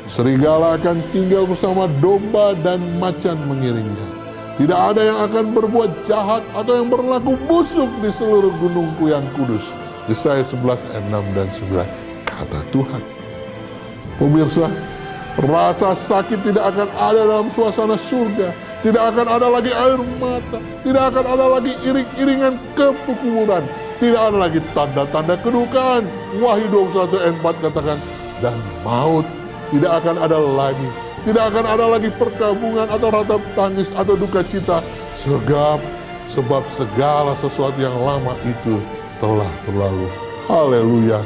serigala akan tinggal bersama domba dan macan mengiringnya. Tidak ada yang akan berbuat jahat atau yang berlaku busuk di seluruh gunungku yang kudus. Yesaya 11 ayat 6 dan 9, kata Tuhan. Pemirsa, rasa sakit tidak akan ada dalam suasana surga. Tidak akan ada lagi air mata. Tidak akan ada lagi iring-iringan kekuburan. Tidak ada lagi tanda-tanda kedukaan. Wahyu 21 ayat 4 katakan, dan maut tidak akan ada lagi. Tidak akan ada lagi perkabungan atau ratap tangis atau duka cita. Sebab segala sesuatu yang lama itu telah berlalu. Haleluya.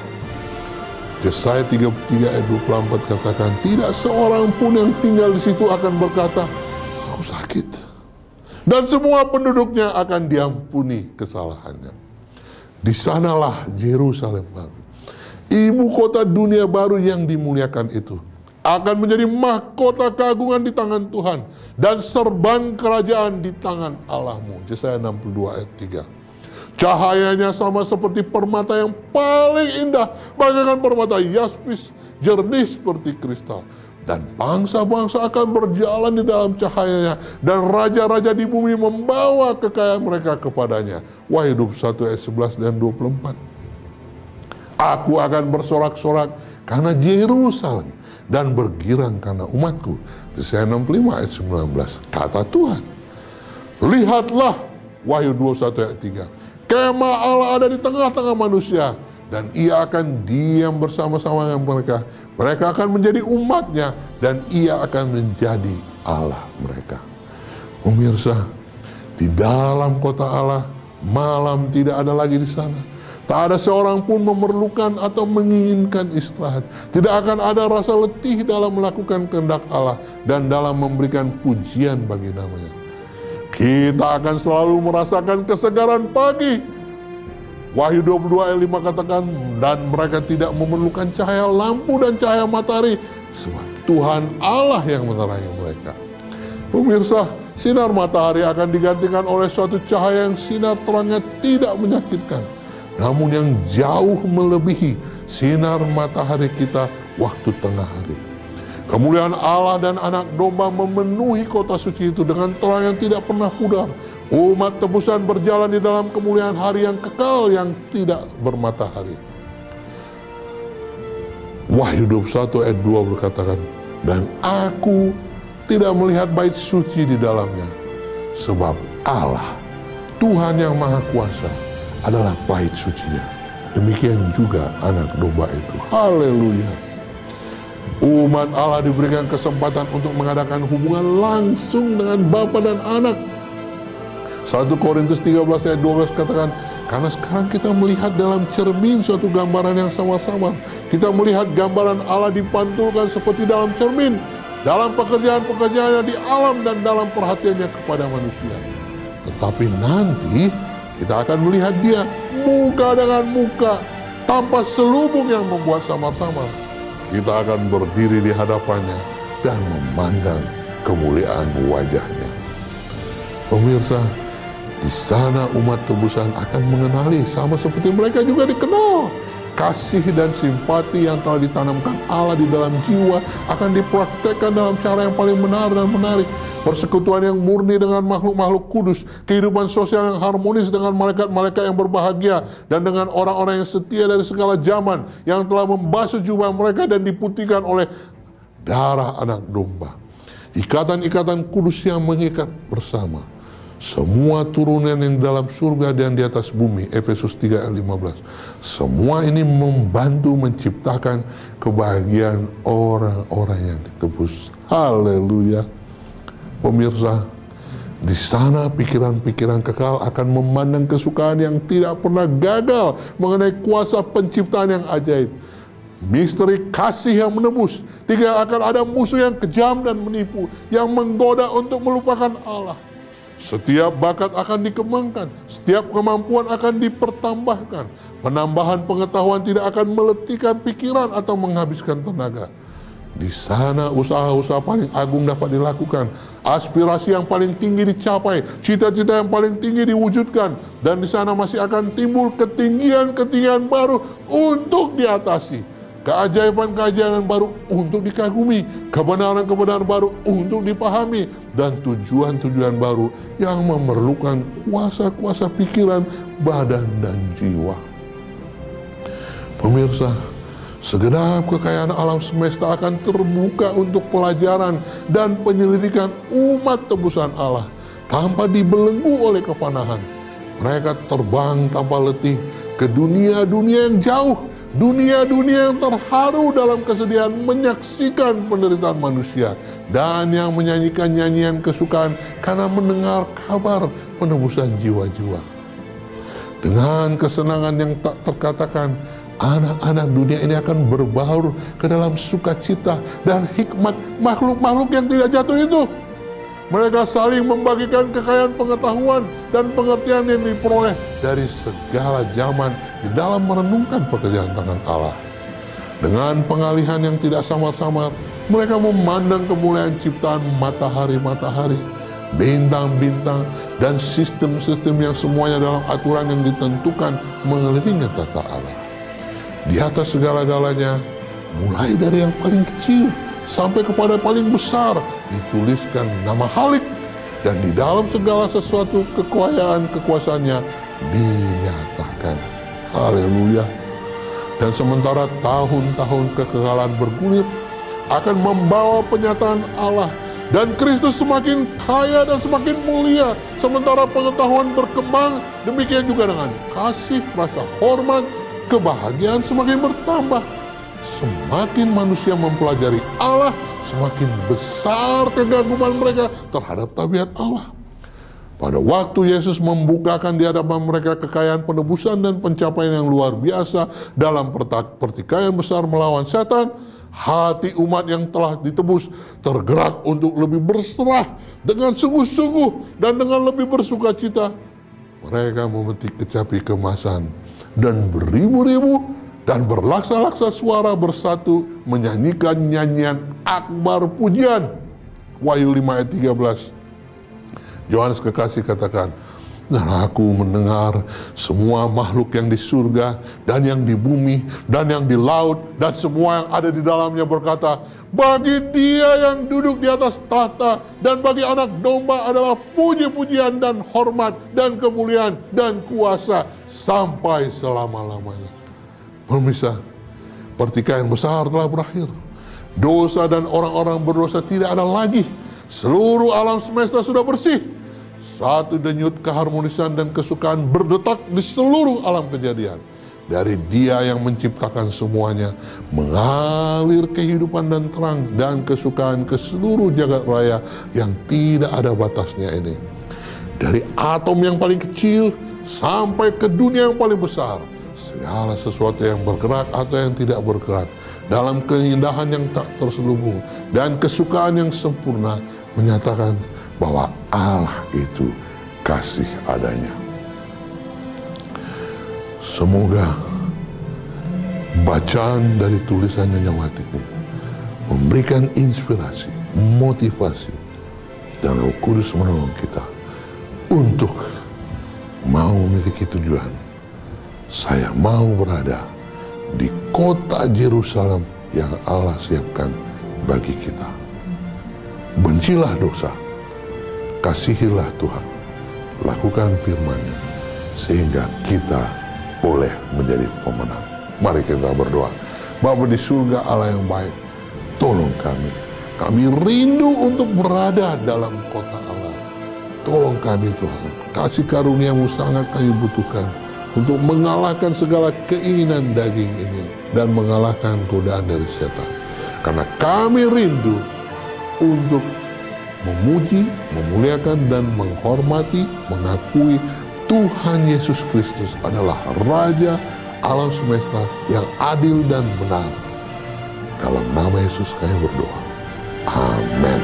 Yesaya 33 ayat 24 katakan, tidak seorang pun yang tinggal di situ akan berkata, aku sakit. Dan semua penduduknya akan diampuni kesalahannya. Di sanalah Yerusalem baru, ibu kota dunia baru yang dimuliakan itu, akan menjadi mahkota keagungan di tangan Tuhan, dan serban kerajaan di tangan Allahmu. Yesaya 62 ayat 3. Cahayanya sama seperti permata yang paling indah, bagaikan permata yaspis, jernih seperti kristal. Dan bangsa-bangsa akan berjalan di dalam cahayanya, dan raja-raja di bumi membawa kekayaan mereka kepadanya. Wahyu 21 ayat 11 dan 24. Aku akan bersorak-sorak karena Yerusalem, dan bergirang karena umatku. Yesaya 65 ayat 19, kata Tuhan. Lihatlah, Wahyu 21 ayat 3. Kemah Allah ada di tengah-tengah manusia, dan ia akan diam bersama-sama dengan mereka. Mereka akan menjadi umatnya, dan ia akan menjadi Allah mereka. Pemirsa, di dalam kota Allah, malam tidak ada lagi di sana. Tak ada seorang pun memerlukan atau menginginkan istirahat. Tidak akan ada rasa letih dalam melakukan kehendak Allah dan dalam memberikan pujian bagi namanya. Kita akan selalu merasakan kesegaran pagi. Wahyu 22 ayat 5 katakan, dan mereka tidak memerlukan cahaya lampu dan cahaya matahari, sebab Tuhan Allah yang menerangi mereka. Pemirsa, sinar matahari akan digantikan oleh suatu cahaya yang sinar terangnya tidak menyakitkan, namun yang jauh melebihi sinar matahari kita waktu tengah hari. Kemuliaan Allah dan anak domba memenuhi kota suci itu dengan terang yang tidak pernah pudar. Umat tebusan berjalan di dalam kemuliaan hari yang kekal yang tidak bermatahari. Wahyu 21 ayat 2 berkatakan, dan aku tidak melihat bait suci di dalamnya. Sebab Allah, Tuhan yang Maha Kuasa, adalah bait sucinya. Demikian juga anak domba itu. Haleluya. Umat Allah diberikan kesempatan untuk mengadakan hubungan langsung dengan Bapa dan Anak. 1 Korintus 13 ayat 12 katakan, karena sekarang kita melihat dalam cermin suatu gambaran yang samar-samar. Kita melihat gambaran Allah dipantulkan seperti dalam cermin, dalam pekerjaan-pekerjaannya di alam dan dalam perhatiannya kepada manusia. Tetapi nanti kita akan melihat Dia muka dengan muka, tanpa selubung yang membuat samar-samar. Kita akan berdiri di hadapannya dan memandang kemuliaan wajahnya. Pemirsa, di sana umat tebusan akan mengenali, sama seperti mereka juga dikenal, kasih dan simpati yang telah ditanamkan Allah di dalam jiwa akan dipraktekkan dalam cara yang paling benar dan menarik. Persekutuan yang murni dengan makhluk-makhluk kudus, kehidupan sosial yang harmonis dengan malaikat-malaikat yang berbahagia, dan dengan orang-orang yang setia dari segala zaman, yang telah membasuh jubah mereka dan diputihkan oleh darah anak domba. Ikatan-ikatan kudus yang mengikat bersama semua turunan yang dalam surga dan di atas bumi. Efesus 3 ayat 15. Semua ini membantu menciptakan kebahagiaan orang-orang yang ditebus. Haleluya. Pemirsa, di sana pikiran-pikiran kekal akan memandang kesukaan yang tidak pernah gagal mengenai kuasa penciptaan yang ajaib. Misteri kasih yang menebus. Tidak akan ada musuh yang kejam dan menipu, yang menggoda untuk melupakan Allah. Setiap bakat akan dikembangkan, setiap kemampuan akan dipertambahkan. Penambahan pengetahuan tidak akan meletihkan pikiran atau menghabiskan tenaga. Di sana usaha-usaha paling agung dapat dilakukan, aspirasi yang paling tinggi dicapai, cita-cita yang paling tinggi diwujudkan, dan di sana masih akan timbul ketinggian-ketinggian baru untuk diatasi, keajaiban-keajaiban baru untuk dikagumi, kebenaran-kebenaran baru untuk dipahami, dan tujuan-tujuan baru yang memerlukan kuasa-kuasa pikiran, badan, dan jiwa. Pemirsa, segenap kekayaan alam semesta akan terbuka untuk pelajaran dan penyelidikan umat tebusan Allah tanpa dibelenggu oleh kefanaan. Mereka terbang tanpa letih ke dunia-dunia yang jauh, dunia-dunia yang terharu dalam kesedihan menyaksikan penderitaan manusia, dan yang menyanyikan nyanyian kesukaan karena mendengar kabar penebusan jiwa-jiwa. Dengan kesenangan yang tak terkatakan, anak-anak dunia ini akan berbaur ke dalam sukacita dan hikmat makhluk-makhluk yang tidak jatuh itu. Mereka saling membagikan kekayaan pengetahuan dan pengertian yang diperoleh dari segala zaman di dalam merenungkan pekerjaan tangan Allah. Dengan pengalihan yang tidak samar-samar, mereka memandang kemuliaan ciptaan matahari-matahari, bintang-bintang, dan sistem-sistem yang semuanya dalam aturan yang ditentukan mengelilingi tata Allah. Di atas segala-galanya, mulai dari yang paling kecil sampai kepada paling besar, dituliskan nama Halik, dan di dalam segala sesuatu kekuasaannya dinyatakan. Haleluya. Dan sementara tahun-tahun kekekalan bergulir akan membawa penyataan Allah, dan Kristus semakin kaya dan semakin mulia, sementara pengetahuan berkembang, demikian juga dengan kasih, rasa hormat, kebahagiaan semakin bertambah. Semakin manusia mempelajari Allah, semakin besar kegaguman mereka terhadap tabiat Allah. Pada waktu Yesus membukakan di hadapan mereka kekayaan penebusan dan pencapaian yang luar biasa dalam pertikaian besar melawan setan, hati umat yang telah ditebus tergerak untuk lebih berserah dengan sungguh-sungguh dan dengan lebih bersukacita. Mereka memetik kecapi kemasan dan beribu-ribu dan berlaksa-laksa suara bersatu menyanyikan nyanyian akbar pujian. Wahyu 5 ayat 13. Yohanes kekasih katakan, dan aku mendengar semua makhluk yang di surga dan yang di bumi dan yang di laut dan semua yang ada di dalamnya berkata, bagi Dia yang duduk di atas tahta dan bagi anak domba adalah puji-pujian dan hormat dan kemuliaan dan kuasa sampai selama-lamanya. Pemirsa, pertikaian besar telah berakhir. Dosa dan orang-orang berdosa tidak ada lagi. Seluruh alam semesta sudah bersih. Satu denyut keharmonisan dan kesukaan berdetak di seluruh alam kejadian. Dari Dia yang menciptakan semuanya, mengalir kehidupan dan terang dan kesukaan ke seluruh jagat raya yang tidak ada batasnya ini. Dari atom yang paling kecil sampai ke dunia yang paling besar, segala sesuatu yang bergerak atau yang tidak bergerak, dalam keindahan yang tak terselubung dan kesukaan yang sempurna, menyatakan bahwa Allah itu kasih adanya. Semoga bacaan dari tulisan Nyonya Wati ini memberikan inspirasi, motivasi, dan Roh Kudus menolong kita untuk mau memiliki tujuan. Saya mau berada di kota Yerusalem yang Allah siapkan bagi kita. Bencilah dosa, kasihilah Tuhan, lakukan firman-Nya, sehingga kita boleh menjadi pemenang. Mari kita berdoa. Bapa di surga, Allah yang baik, tolong kami. Kami rindu untuk berada dalam kota Allah. Tolong kami Tuhan, kasih karunia-Mu sangat kami butuhkan untuk mengalahkan segala keinginan daging ini dan mengalahkan godaan dari setan. Karena kami rindu untuk memuji, memuliakan, dan menghormati, mengakui Tuhan Yesus Kristus adalah Raja alam semesta yang adil dan benar. Dalam nama Yesus kami berdoa. Amin.